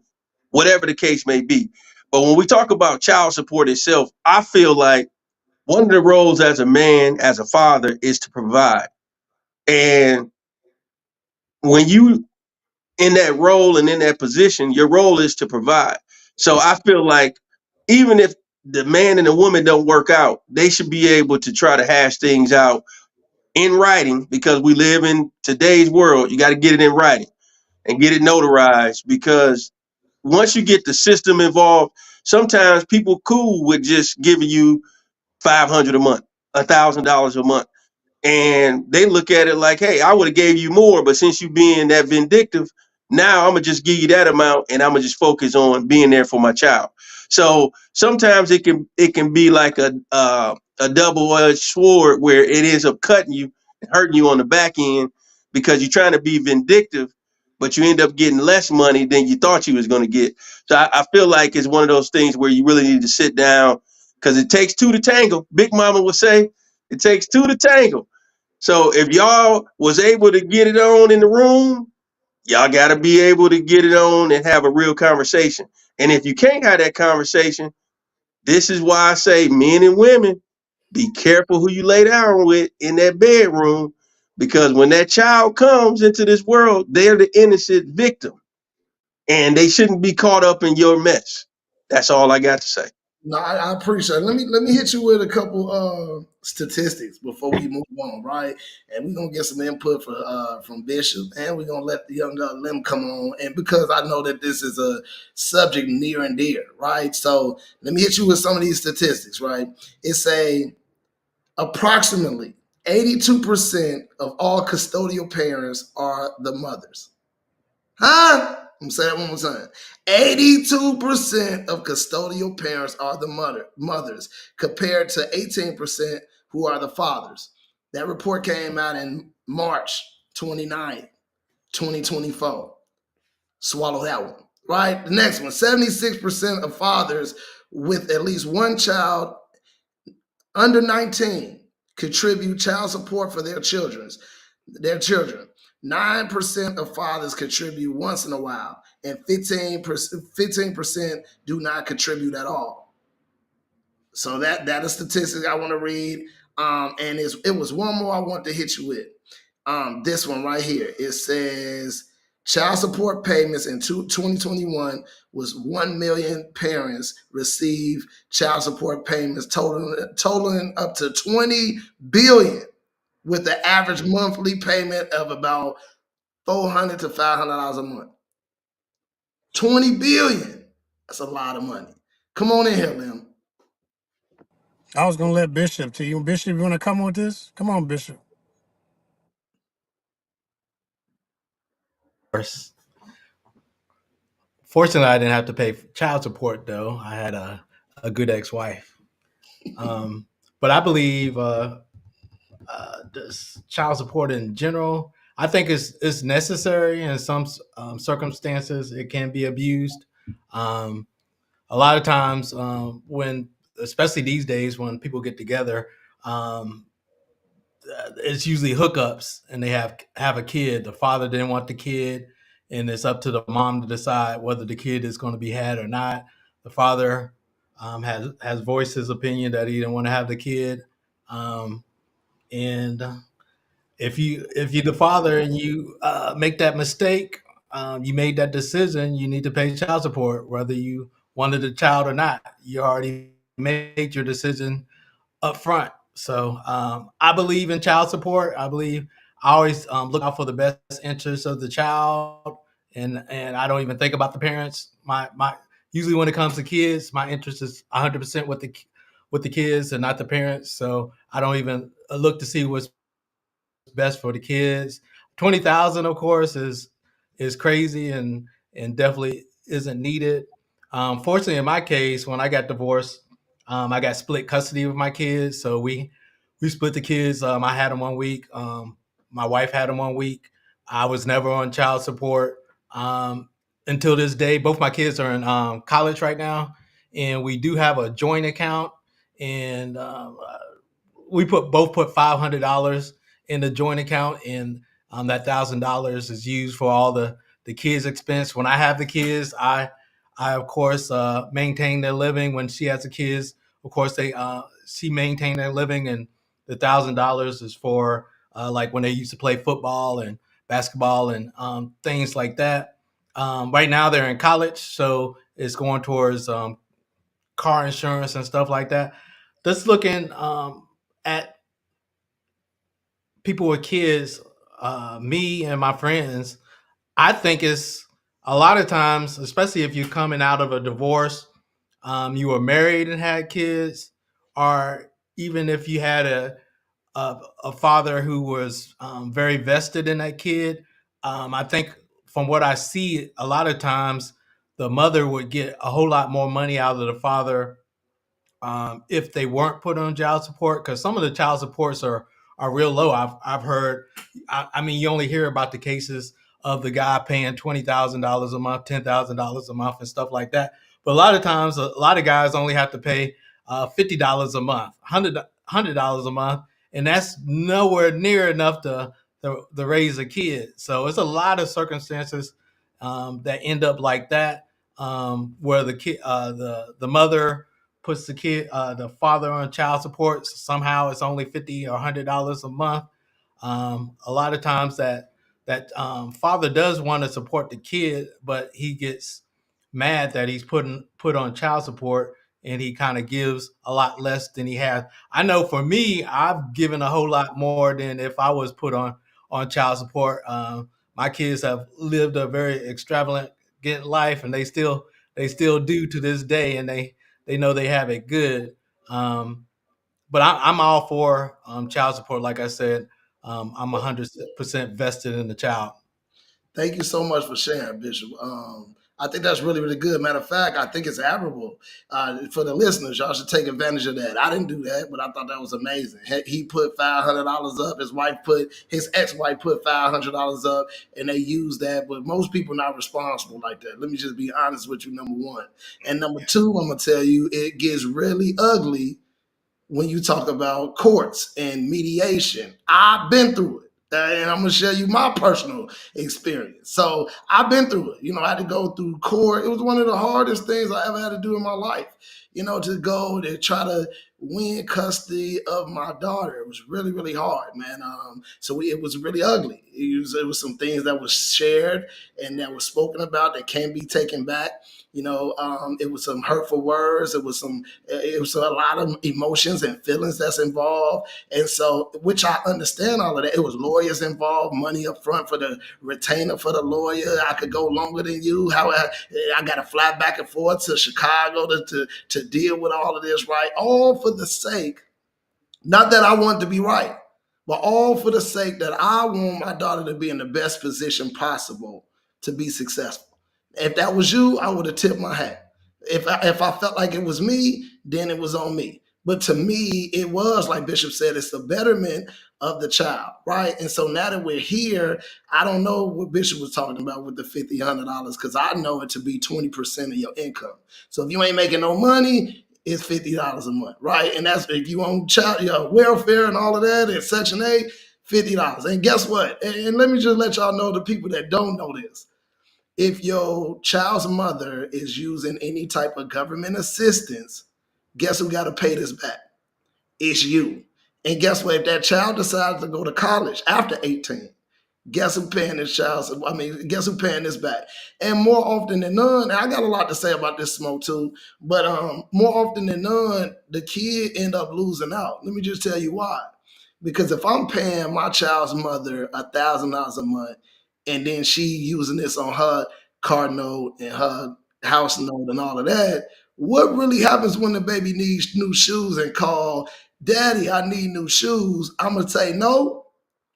whatever the case may be. But when we talk about child support itself, I feel like one of the roles as a man, as a father, is to provide. And when you in that role and in that position, your role is to provide. So I feel like even if the man and the woman don't work out, they should be able to try to hash things out in writing, because we live in today's world. You got to get it in writing and get it notarized, because once you get the system involved, sometimes people cool with just giving you 500 a month, $1,000 a month, and they look at it like, hey, I would have gave you more, but since you being that vindictive, now I'm gonna just give you that amount, and I'm gonna just focus on being there for my child. So sometimes it can be like a double-edged sword where it ends up cutting you and hurting you on the back end, because you're trying to be vindictive, but you end up getting less money than you thought you was going to get. So I feel like it's one of those things where you really need to sit down, because it takes two to tango. Big Mama would say it takes two to tango. So if y'all was able to get it on in the room, y'all got to be able to get it on and have a real conversation. And if you can't have that conversation, this is why I say, men and women, be careful who you lay down with in that bedroom, because when that child comes into this world, they're the innocent victim, and they shouldn't be caught up in your mess. That's all I got to say. No, I appreciate it. Let me hit you with a couple statistics before we move on, right? And we're gonna get some input from Bishop, and we're gonna let the young Lim come on. And because I know that this is a subject near and dear, right? So let me hit you with some of these statistics, right? It's a approximately 82% of all custodial parents are the mothers. Huh? I'm saying that one more time. 82% of custodial parents are the mothers, compared to 18% who are the fathers. That report came out in March 29th, 2024. Swallow that one. Right? The next one, 76% of fathers with at least one child under 19 contribute child support for their children. 9% of fathers contribute once in a while, and 15% do not contribute at all. So that is statistics I want to read. And it was one more I want to hit you with. This one right here. It says child support payments in 2021 was 1 million parents receive child support payments totaling up to 20 billion, with the average monthly payment of about $400 to $500 a month. 20 billion. That's a lot of money. Come on in here, Lim. I was gonna let Bishop to you. Bishop, you wanna come with this? Come on, Bishop. Fortunately, I didn't have to pay child support though. I had a good ex-wife. Um, but I believe this child support in general, I think it's necessary in some circumstances. It can be abused. Um, a lot of times, when, especially these days, when people get together, um, it's usually hookups, and they have a kid. The father didn't want the kid, and it's up to the mom to decide whether the kid is going to be had or not. The father has voiced his opinion that he didn't want to have the kid, and if you're the father and you make that mistake, you made that decision, you need to pay child support, whether you wanted the child or not. You already made your decision up front. So I believe in child support. I always look out for the best interests of the child, and I don't even think about the parents. My usually when it comes to kids, my interest is 100% with the kids and not the parents. So I don't even look to see what's best for the kids. 20,000, of course, is crazy and definitely isn't needed. Fortunately, in my case, when I got divorced, I got split custody of my kids. So we split the kids. I had them 1 week. My wife had them 1 week. I was never on child support until this day. Both my kids are in college right now, and we do have a joint account. And we both put $500 in the joint account, and that $1,000 is used for all the kids' expense. When I have the kids, I of course maintain their living. When she has the kids, of course she maintain their living, and the $1,000 is for like when they used to play football and basketball and things like that. Right now they're in college, so it's going towards car insurance and stuff like that. Just looking at people with kids, me and my friends, I think it's a lot of times, especially if you're coming out of a divorce, you were married and had kids, or even if you had a father who was very vested in that kid. I think from what I see, a lot of times the mother would get a whole lot more money out of the father if they weren't put on child support, because some of the child supports are real low. I've heard. I mean, you only hear about the cases of the guy paying $20,000 a month, $10,000 a month, and stuff like that. But a lot of times, a lot of guys only have to pay $50 a month, $100 a month, and that's nowhere near enough to raise a kid. So it's a lot of circumstances that end up like that, where the kid, the mother puts the father on child support. So somehow it's only $50 or $100 a month. A lot of times that father does want to support the kid, but he gets mad that he's put on child support, and he kind of gives a lot less than he has. I know for me, I've given a whole lot more than if I was put on child support. My kids have lived a very extravagant life, and they still do to this day, and they know they have it good. But I'm all for child support. Like I said, I'm 100% vested in the child. Thank you so much for sharing, Bishop. I think that's really, really good. Matter of fact, I think it's admirable for the listeners. Y'all should take advantage of that. I didn't do that, but I thought that was amazing. He put $500 up. His ex-wife put $500 up, and they used that. But most people not responsible like that. Let me just be honest with you. Number one, and number two, I'm gonna tell you, it gets really ugly when you talk about courts and mediation. I've been through it. And I'm gonna share you my personal experience. So I've been through it. I had to go through court. It was one of the hardest things I ever had to do in my life. To go to try to win custody of my daughter. It was really, really hard, man. It was really ugly. It was some things that was shared and that was spoken about that can't be taken back. It was some hurtful words. It was a lot of emotions and feelings that's involved. And so, which I understand all of that. It was lawyers involved, money up front for the retainer for the lawyer. I could go longer than you. I got to fly back and forth to Chicago to deal with all of this, right? All for the sake, not that I want to be right, but all for the sake that I want my daughter to be in the best position possible to be successful. If that was you, I would have tipped my hat. If I felt like it was me, then it was on me. But to me, it was like Bishop said, it's the betterment of the child, right? And so now that we're here, I don't know what Bishop was talking about with the $50, $100 because I know it to be 20% of your income. So if you ain't making no money, it's $50 a month, right? And that's if you on child, welfare and all of that, and Section 8, $50. And guess what? And let me just let y'all know, the people that don't know this, if your child's mother is using any type of government assistance, guess who got to pay this back? It's you. And guess what? If that child decides to go to college after 18, guess who paying this child? I mean, guess who paying this back? And more often than none, and I got a lot to say about this smoke too, but more often than none, the kid end up losing out. Let me just tell you why. Because if I'm paying my child's mother $1,000 a month, and then she using this on her car note and her house note and all of that, what really happens when the baby needs new shoes and call, Daddy, I need new shoes? I'm gonna say no,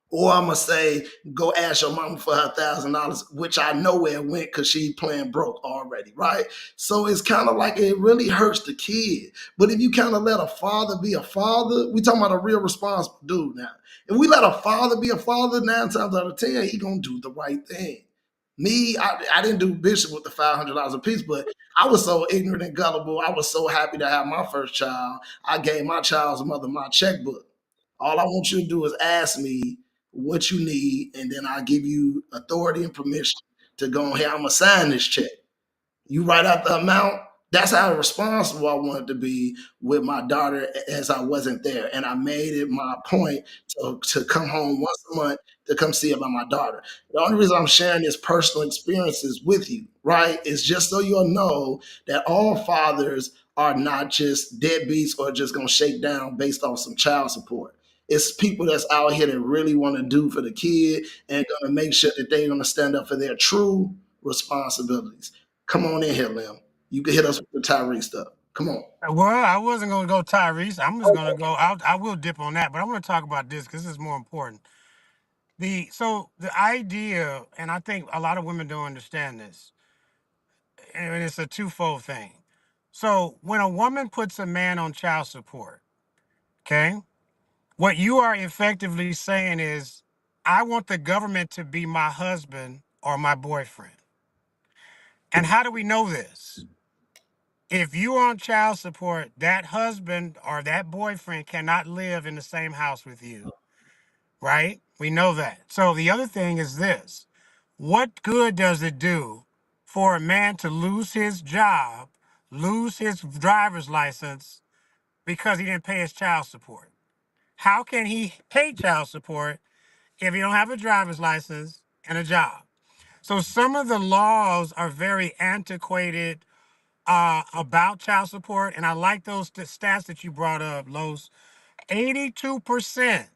or I'm gonna say, go ask your mama for her $1,000, which I know where it went because she playing broke already, right? So it's kind of like it really hurts the kid. But if you kind of let a father be a father, we talking about a real responsible dude now. If we let a father be a father, 9 times out of 10, he gonna do the right thing. Me, I didn't do Bishop with the $500 a piece, but I was so ignorant and gullible. I was so happy to have my first child. I gave my child's mother my checkbook. All I want you to do is ask me what you need, and then I give you authority and permission to go ahead. I'm gonna sign this check. You write out the amount. That's how responsible I wanted to be with my daughter as I wasn't there. And I made it my point to come home once a month to come see about my daughter. The only reason I'm sharing this personal experiences with you, right, is just so you'll know that all fathers are not just deadbeats or just gonna shake down based on some child support. It's people that's out here that really want to do for the kid and gonna make sure that they're gonna stand up for their true responsibilities. Come on in here, Lim. You can hit us with the Tyrese stuff. Come on. Well, I wasn't going to go Tyrese. I'm just going to go. I will dip on that, but I want to talk about this because this is more important. The idea, and I think a lot of women don't understand this, and it's a twofold thing. So when a woman puts a man on child support, okay, what you are effectively saying is, I want the government to be my husband or my boyfriend. And how do we know this? If you're on child support, that husband or that boyfriend cannot live in the same house with you, right? We know that. So the other thing is this: what good does it do for a man to lose his job, lose his driver's license because he didn't pay his child support? How can he pay child support if he don't have a driver's license and a job? So some of the laws are very antiquated about child support, and I like those stats that you brought up, Los. 82%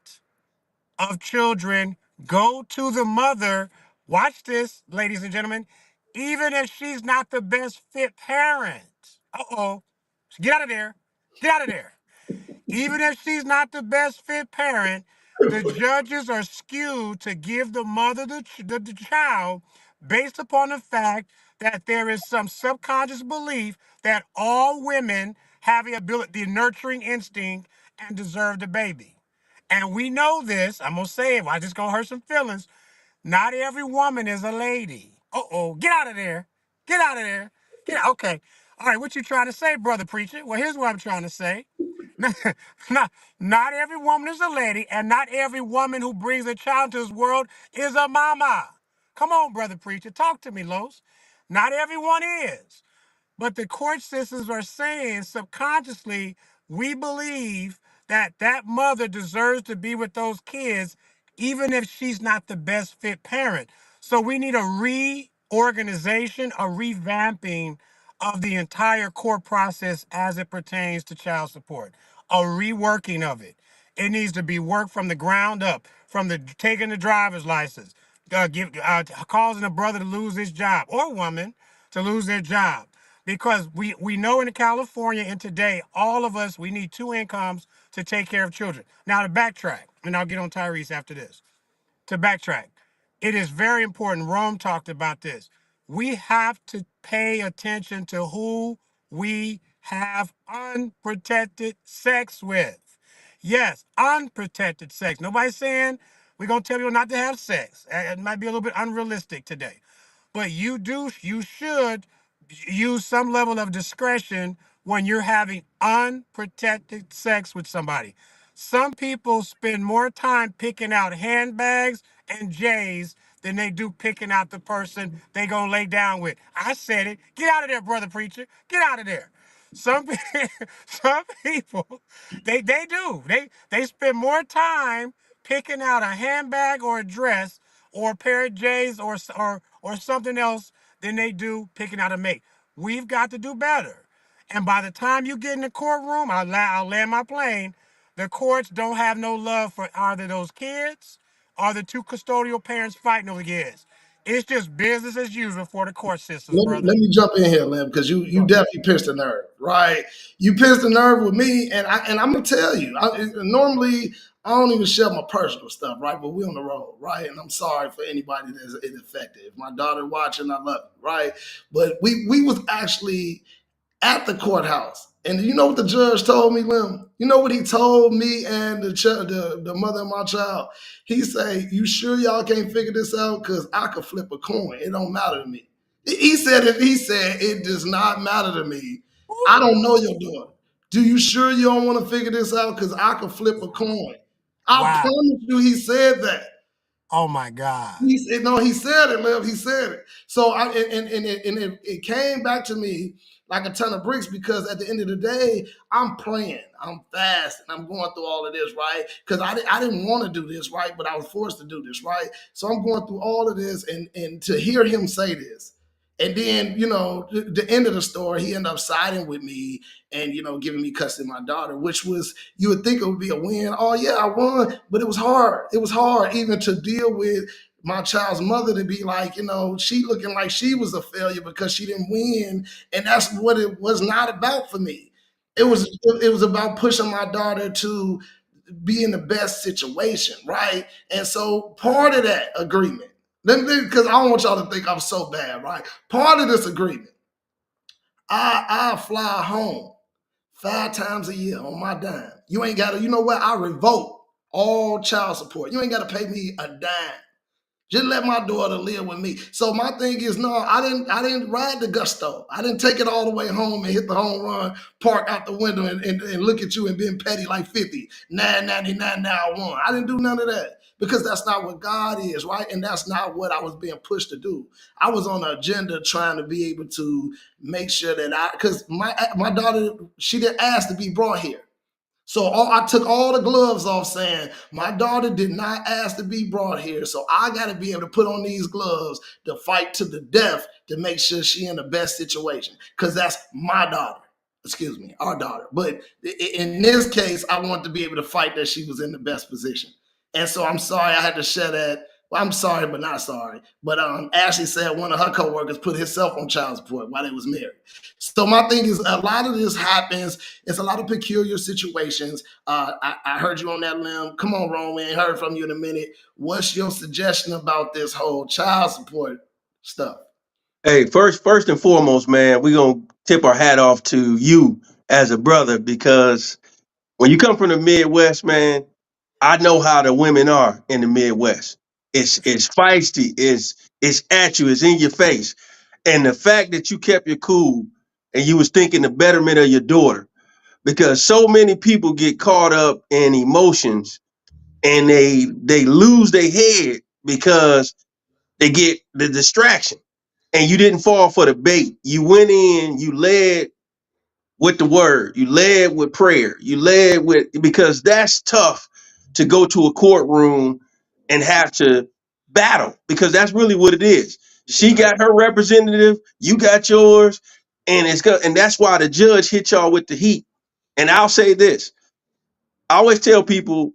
of children go to the mother. Watch this, ladies and gentlemen, even if she's not the best fit parent. Uh-oh. Get out of there. Get out of there. Even if she's not the best fit parent, the judges are skewed to give the mother the child based upon the fact that there is some subconscious belief that all women have the ability, the nurturing instinct, and deserve the baby. And we know this. I'm going to say it. I just going to hurt some feelings. Not every woman is a lady. Uh-oh. Get out of there. Get out of there. Get out. Okay. All right. What you trying to say, brother preacher? Well, here's what I'm trying to say. not, not every woman is a lady, and not every woman who brings a child to this world is a mama. Come on, brother preacher. Talk to me, Los. Not everyone is. But the court systems are saying subconsciously, we believe that that mother deserves to be with those kids, even if she's not the best fit parent. So we need a reorganization, a revamping of the entire court process as it pertains to child support, a reworking of it. It needs to be worked from the ground up, from the taking the driver's license, causing a brother to lose his job or woman to lose their job. Because we know in California and today, all of us, we need two incomes to take care of children. Now to backtrack, and I'll get on Tyrese after this. To backtrack, it is very important. Rome talked about this. We have to pay attention to who we have unprotected sex with. Yes, unprotected sex. Nobody's saying we're going to tell you not to have sex. It might be a little bit unrealistic today. But you should use some level of discretion when you're having unprotected sex with somebody. Some people spend more time picking out handbags and J's than they do picking out the person they gonna lay down with. I said it. Get out of there, brother preacher. Get out of there. Some some people, they do. They spend more time picking out a handbag or a dress or a pair of J's or something else than they do picking out a mate. We've got to do better. And by the time you get in the courtroom, I'll land my plane. The courts don't have no love for either those kids or the two custodial parents fighting over the kids. It's just business as usual for the court systems, brother. Let me jump in here, Lim, because you definitely pierced the nerve, right? You pierced the nerve with me, and I'm gonna tell you. Normally, I don't even share my personal stuff, right? But we on the road, right? And I'm sorry for anybody that's it affected. If my daughter watching, I love you, right? But we was actually at the courthouse. And you know what the judge told me, Lim? You know what he told me and the mother of my child? He say, "You sure y'all can't figure this out? Because I could flip a coin. It don't matter to me." He said it. He said it does not matter to me. I don't know your daughter. Do you sure you don't want to figure this out? Because I could flip a coin. I Wow. promise you, he said that. Oh my God. He said, no, he said it, Liv. He said it. So it came back to me like a ton of bricks because at the end of the day, I'm praying, I'm fasting, I'm going through all of this, right? Because I didn't want to do this, right? But I was forced to do this, right? So I'm going through all of this, and to hear him say this, and then the end of the story, he ended up siding with me and giving me custody of my daughter, which was you would think it would be a win. Oh yeah, I won, but it was hard. It was hard even to deal with my child's mother to be like, she looking like she was a failure because she didn't win, and that's what it was not about for me. It was about pushing my daughter to be in the best situation, right? And so part of that agreement, because I don't want y'all to think I'm so bad, right? Part of this agreement, I fly home 5 times a year on my dime. You ain't got to, you know what? I revoke all child support. You ain't got to pay me a dime. Just let my daughter live with me. So my thing is, no, I didn't ride the gusto. I didn't take it all the way home and hit the home run, park out the window and look at you and being petty like 50, 999 now I won. I didn't do none of that because that's not what God is, right? And that's not what I was being pushed to do. I was on an agenda trying to be able to make sure that because my daughter, she didn't ask to be brought here. So I took all the gloves off saying, my daughter did not ask to be brought here. So I got to be able to put on these gloves to fight to the death to make sure she in the best situation. Because that's my daughter. Excuse me, our daughter. But in this case, I want to be able to fight that she was in the best position. And so I'm sorry I had to share that. Well, I'm sorry, but not sorry. But Ashley said one of her coworkers put himself on child support while they was married. So my thing is, a lot of this happens. It's a lot of peculiar situations. I heard you on that limb. Come on, Ron. We ain't heard from you in a minute. What's your suggestion about this whole child support stuff? Hey, first and foremost, man, we're gonna tip our hat off to you as a brother because when you come from the Midwest, man, I know how the women are in the Midwest. It's feisty, it's at you, it's in your face. And the fact that you kept your cool and you was thinking the betterment of your daughter, because so many people get caught up in emotions and they lose their head because they get the distraction. And you didn't fall for the bait. You went in, you led with the word, you led with prayer, you led with, because that's tough to go to a courtroom and have to battle, because that's really what it is. She got her representative, you got yours, and and that's why the judge hit y'all with the heat. And I'll say this, I always tell people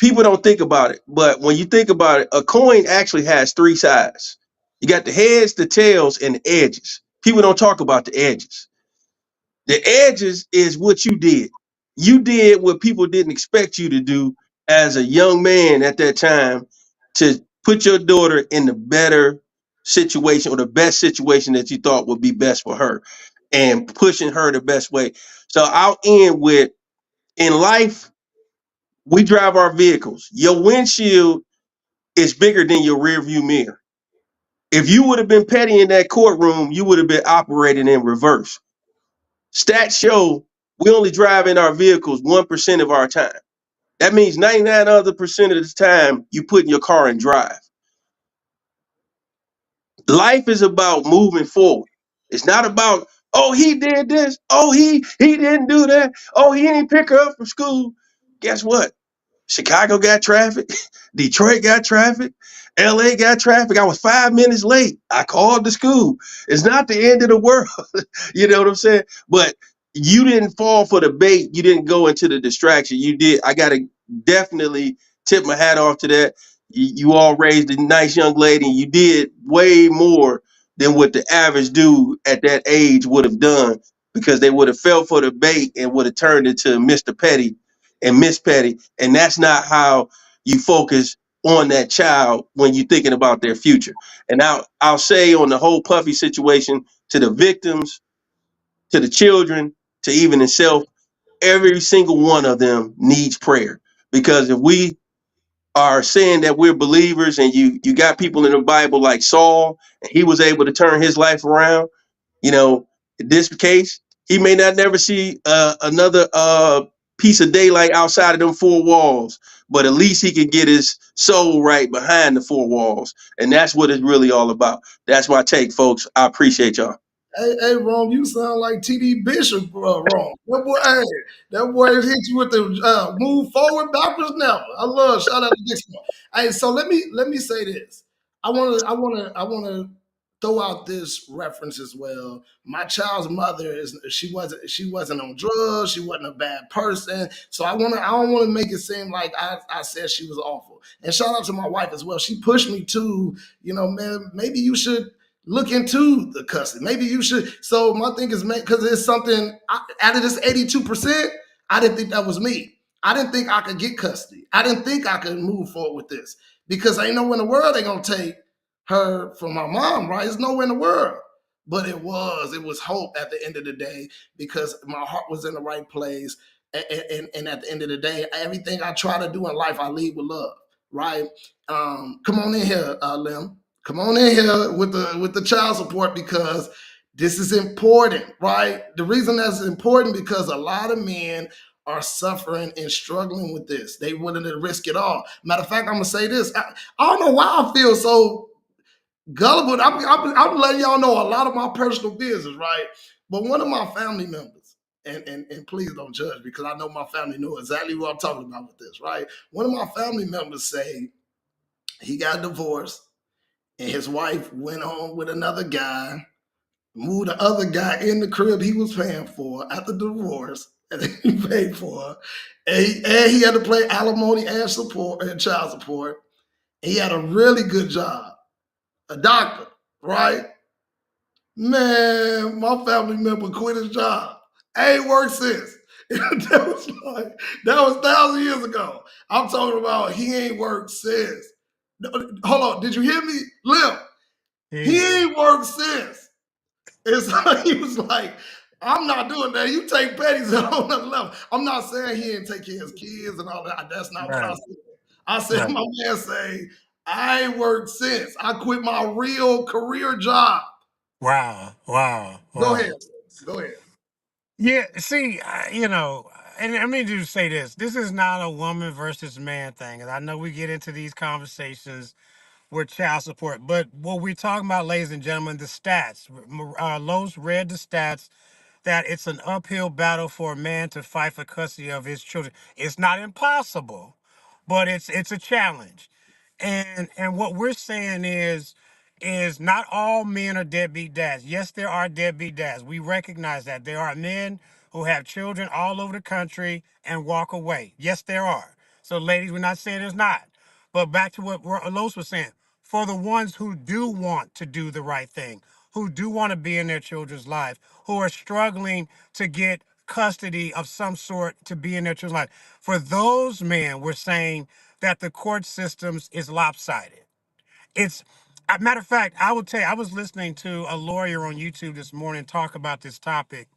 don't think about it, but when you think about it, a coin actually has three sides. You got the heads, the tails, and the edges. People don't talk about the edges. The edges is what you did. You did what people didn't expect you to do as a young man at that time to put your daughter in the better situation or the best situation that you thought would be best for her and pushing her the best way. So I'll end with, in life, we drive our vehicles. Your windshield is bigger than your rear view mirror. If you would have been petty in that courtroom, you would have been operating in reverse. Stats show we only drive in our vehicles 1% of our time. That means 99 other percent of the time you put in your car and drive. Life is about moving forward. It's not about, oh, he did this. Oh, he didn't do that. Oh, he didn't pick her up from school. Guess what? Chicago got traffic. Detroit got traffic. LA got traffic. I was 5 minutes late. I called the school. It's not the end of the world. You know what I'm saying? But you didn't fall for the bait. You didn't go into the distraction. You did. I got to definitely tip my hat off to that. You all raised a nice young lady. And you did way more than what the average dude at that age would have done, because they would have fell for the bait and would have turned into Mr. Petty and Miss Petty. And that's not how you focus on that child when you're thinking about their future. And I'll say on the whole Puffy situation, to the victims, to the children, to even itself, every single one of them needs prayer. Because if we are saying that we're believers, and you got people in the Bible like Saul, and he was able to turn his life around, you know, in this case, he may not never see another piece of daylight outside of them four walls, but at least he can get his soul right behind the four walls. And that's what it's really all about. That's my take, folks. I appreciate y'all. Hey, Rome, you sound like TD Bishop, Rome. That boy hit you with the move forward, backwards, never. I love. Shout out to Dixon. Hey, so let me say this. I wanna throw out this reference as well. My child's mother she wasn't on drugs. She wasn't a bad person. So I don't want to make it seem like I said she was awful. And shout out to my wife as well. She pushed me to, man, maybe you should look into the custody. Maybe you should. So my thing is, because it's something out of this 82%, I didn't think that was me. I didn't think I could get custody. I didn't think I could move forward with this, because ain't nowhere in the world they gonna take her from my mom, right? It's nowhere in the world. But it was hope at the end of the day, because my heart was in the right place. And at the end of the day, everything I try to do in life, I lead with love, right? Come on in here, Lim. Come on in here with the child support, because this is important, right? The reason that's important, because a lot of men are suffering and struggling with this. They willing to risk it all. Matter of fact, I'm gonna say this. I don't know why I feel so gullible. I'm letting y'all know a lot of my personal business, right? But one of my family members, and please don't judge, because I know my family knew exactly what I'm talking about with this, right? One of my family members say he got divorced, and his wife went on with another guy, moved the other guy in the crib he was paying for after the divorce, and he paid for, and he had to pay alimony and support and child support. He had a really good job, a doctor, right? Man, my family member quit his job. Ain't worked since. That was 1,000 years ago. I'm talking about he ain't worked since. Hold on, did you hear me? Lim, he ain't worked since. And so he was like, I'm not doing that. You take Petty's on another level. I'm not saying he didn't take care of his kids and all that. That's not what I Right. said. I said, Right. my man say, I ain't worked since. I quit my real career job. Wow. Wow. Go ahead. Wow. Go ahead. Yeah. See, and let me just say this: this is not a woman versus man thing. And I know we get into these conversations with child support, but what we're talking about, ladies and gentlemen, the stats. Lowe's read the stats that it's an uphill battle for a man to fight for custody of his children. It's not impossible, but it's a challenge. And what we're saying is not all men are deadbeat dads. Yes, there are deadbeat dads. We recognize that. There are men who have children all over the country and walk away. Yes, there are. So ladies, we're not saying there's not. But back to what Los was saying, for the ones who do want to do the right thing, who do want to be in their children's life, who are struggling to get custody of some sort to be in their children's life, for those men, we're saying that the court systems is lopsided. It's Matter of fact, I will tell you, I was listening to a lawyer on YouTube this morning talk about this topic,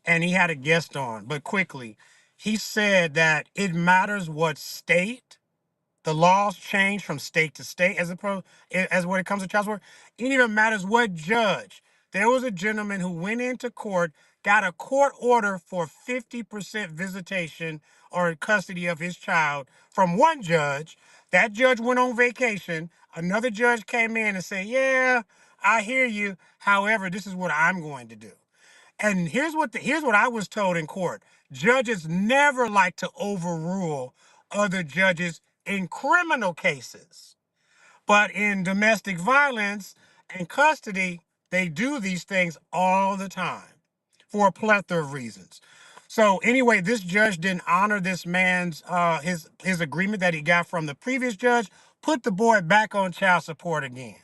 and he had a guest on. But quickly, he said that it matters what state. The laws change from state to state as when it comes to child support. It even matters what judge. There was a gentleman who went into court, got a court order for 50% visitation or custody of his child from one judge. That judge went on vacation. Another judge came in and said, "Yeah, I hear you. However, this is what I'm going to do." And here's what I was told in court. Judges never like to overrule other judges in criminal cases. But in domestic violence and custody, they do these things all the time for a plethora of reasons. So anyway, this judge didn't honor this man's his agreement that he got from the previous judge, put the boy back on child support again.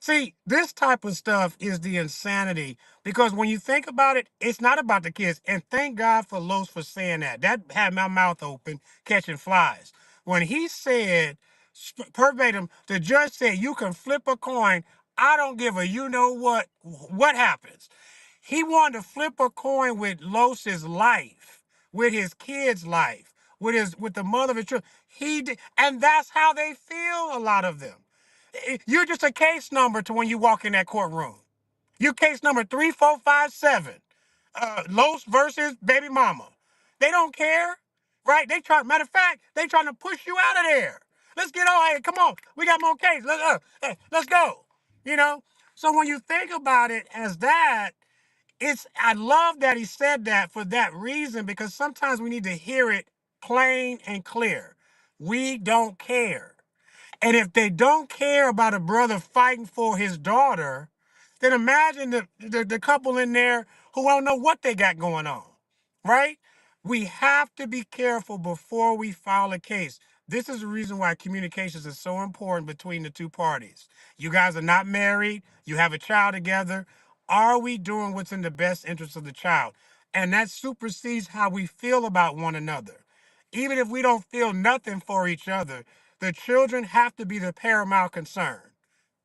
See, this type of stuff is the insanity because when you think about it, it's not about the kids. And thank God for Los for saying that. That had my mouth open catching flies. When he said, verbatim, the judge said, you can flip a coin. I don't give a you know what happens. He wanted to flip a coin with Los's life, with his kid's life, with the mother of his children. He did, and that's how they feel, a lot of them. You're just a case number to when you walk in that courtroom. You case number 3457. Los versus baby mama. They don't care, right? Matter of fact, they trying to push you out of there. Let's get on. Hey, come on. We got more cases. Let's go. You know? So when you think about it as that, I love that he said that for that reason, because sometimes we need to hear it plain and clear. We don't care. And if they don't care about a brother fighting for his daughter, then imagine the couple in there who don't know what they got going on, right? We have to be careful before we file a case. This is the reason why communications is so important between the two parties. You guys are not married. You have a child together. Are we doing what's in the best interest of the child? And that supersedes how we feel about one another. Even if we don't feel nothing for each other, the children have to be the paramount concern.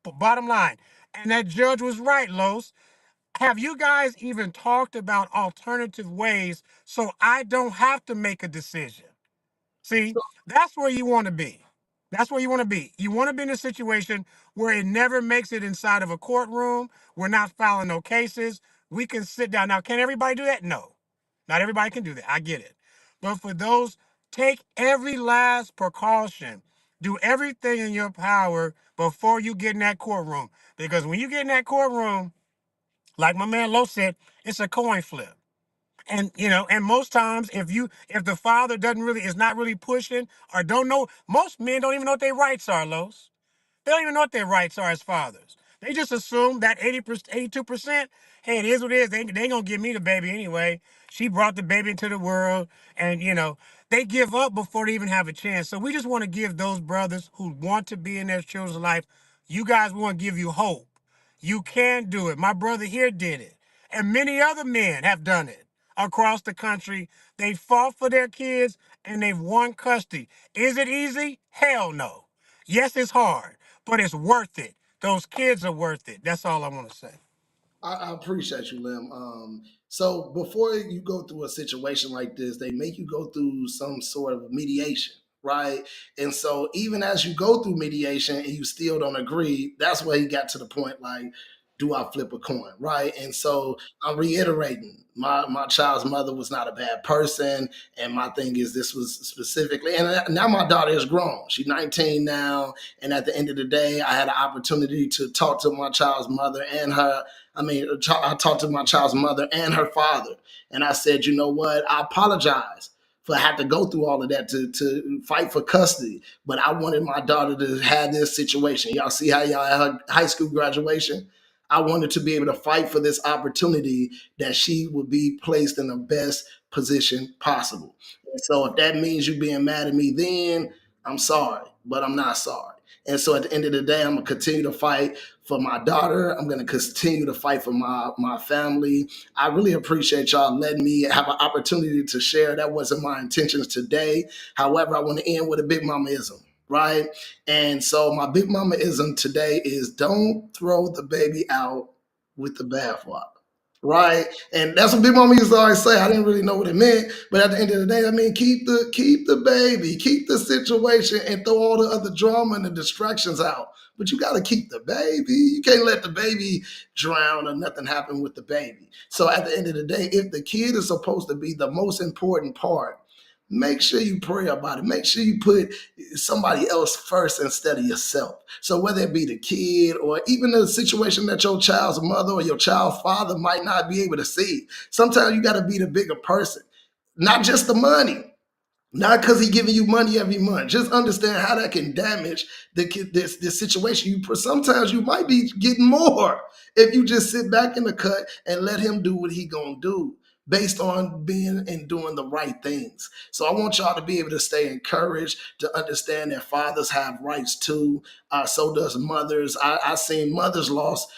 But bottom line, and that judge was right, Los. Have you guys even talked about alternative ways so I don't have to make a decision? See, that's where you want to be. That's where you want to be. You want to be in a situation where it never makes it inside of a courtroom. We're not filing no cases. We can sit down. Now, can everybody do that? No. Not everybody can do that. I get it. But for those, take every last precaution. Do everything in your power before you get in that courtroom. Because when you get in that courtroom, like my man Lo said, it's a coin flip. And and most times if the father is not really pushing or don't know, most men don't even know what their rights are, Los. They don't even know what their rights are as fathers. They just assume that 80%, 82%, hey, it is what it is. They ain't gonna give me the baby anyway. She brought the baby into the world, and they give up before they even have a chance. So we just want to give those brothers who want to be in their children's life, you guys, want to give you hope. You can do it. My brother here did it. And many other men have done it across the country. They fought for their kids and they've won custody. Is it easy? Hell no. Yes, it's hard, but it's worth it. Those kids are worth it. That's all I want to say. I appreciate you, Lim. So before you go through a situation like this, they make you go through some sort of mediation, right? And so even as you go through mediation and you still don't agree, that's where he got to the point like, do I flip a coin, right? And so I'm reiterating, my child's mother was not a bad person, and my thing is this was specifically, and now my daughter is grown. She's 19 now, and at the end of the day, I had an opportunity to talk to my child's mother and her I talked to my child's mother and her father, and I said, you know what? I apologize for having to go through all of that to fight for custody. But I wanted my daughter to have this situation. Y'all see how y'all at her high school graduation? I wanted to be able to fight for this opportunity that she would be placed in the best position possible. And so if that means you being mad at me then, I'm sorry, but I'm not sorry. And so at the end of the day, I'm gonna continue to fight for my daughter. I'm gonna continue to fight for my family. I really appreciate y'all letting me have an opportunity to share. That wasn't my intentions today. However, I want to end with a big mamaism. right? And so my big mama-ism today is don't throw the baby out with the bathwater. Right, and that's what Big Mama used to always say. I didn't really know what it meant, but at the end of the day, I mean, keep the baby, keep the situation, and throw all the other drama and the distractions out. But you got to keep the baby. You can't let the baby drown or nothing happen with the baby. So at the end of the day, if the kid is supposed to be the most important part, make sure you pray about it. Make sure you put somebody else first instead of yourself. So whether it be the kid or even the situation that your child's mother or your child's father might not be able to see, sometimes you got to be the bigger person, not just the money. Not because he giving you money every month. Just understand how that can damage this situation. Sometimes you might be getting more if you just sit back in the cut and let him do what he gonna do based on being and doing the right things. So I want y'all to be able to stay encouraged, to understand that fathers have rights too. So does mothers. I seen mothers lost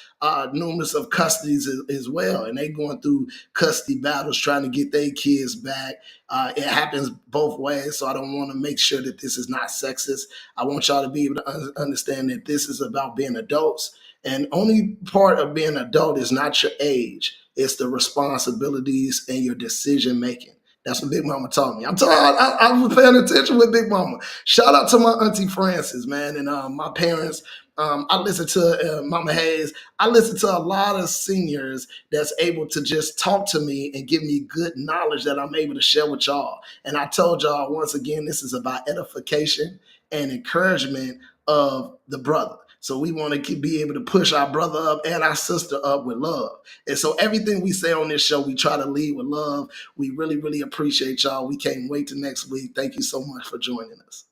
numerous of custodies as well, and they going through custody battles trying to get their kids back. It happens both ways, so I don't want to make sure that this is not sexist. I want y'all to be able to understand that this is about being adults, and only part of being an adult is not your age; it's the responsibilities and your decision making. That's what Big Mama taught me. I was paying attention with Big Mama. Shout out to my auntie Frances, man, and my parents. I listen to Mama Hayes. I listen to a lot of seniors that's able to just talk to me and give me good knowledge that I'm able to share with y'all. And I told y'all once again, this is about edification and encouragement of the brother. So we want to be able to push our brother up and our sister up with love. And so everything we say on this show, we try to lead with love. We really, really appreciate y'all. We can't wait till next week. Thank you so much for joining us.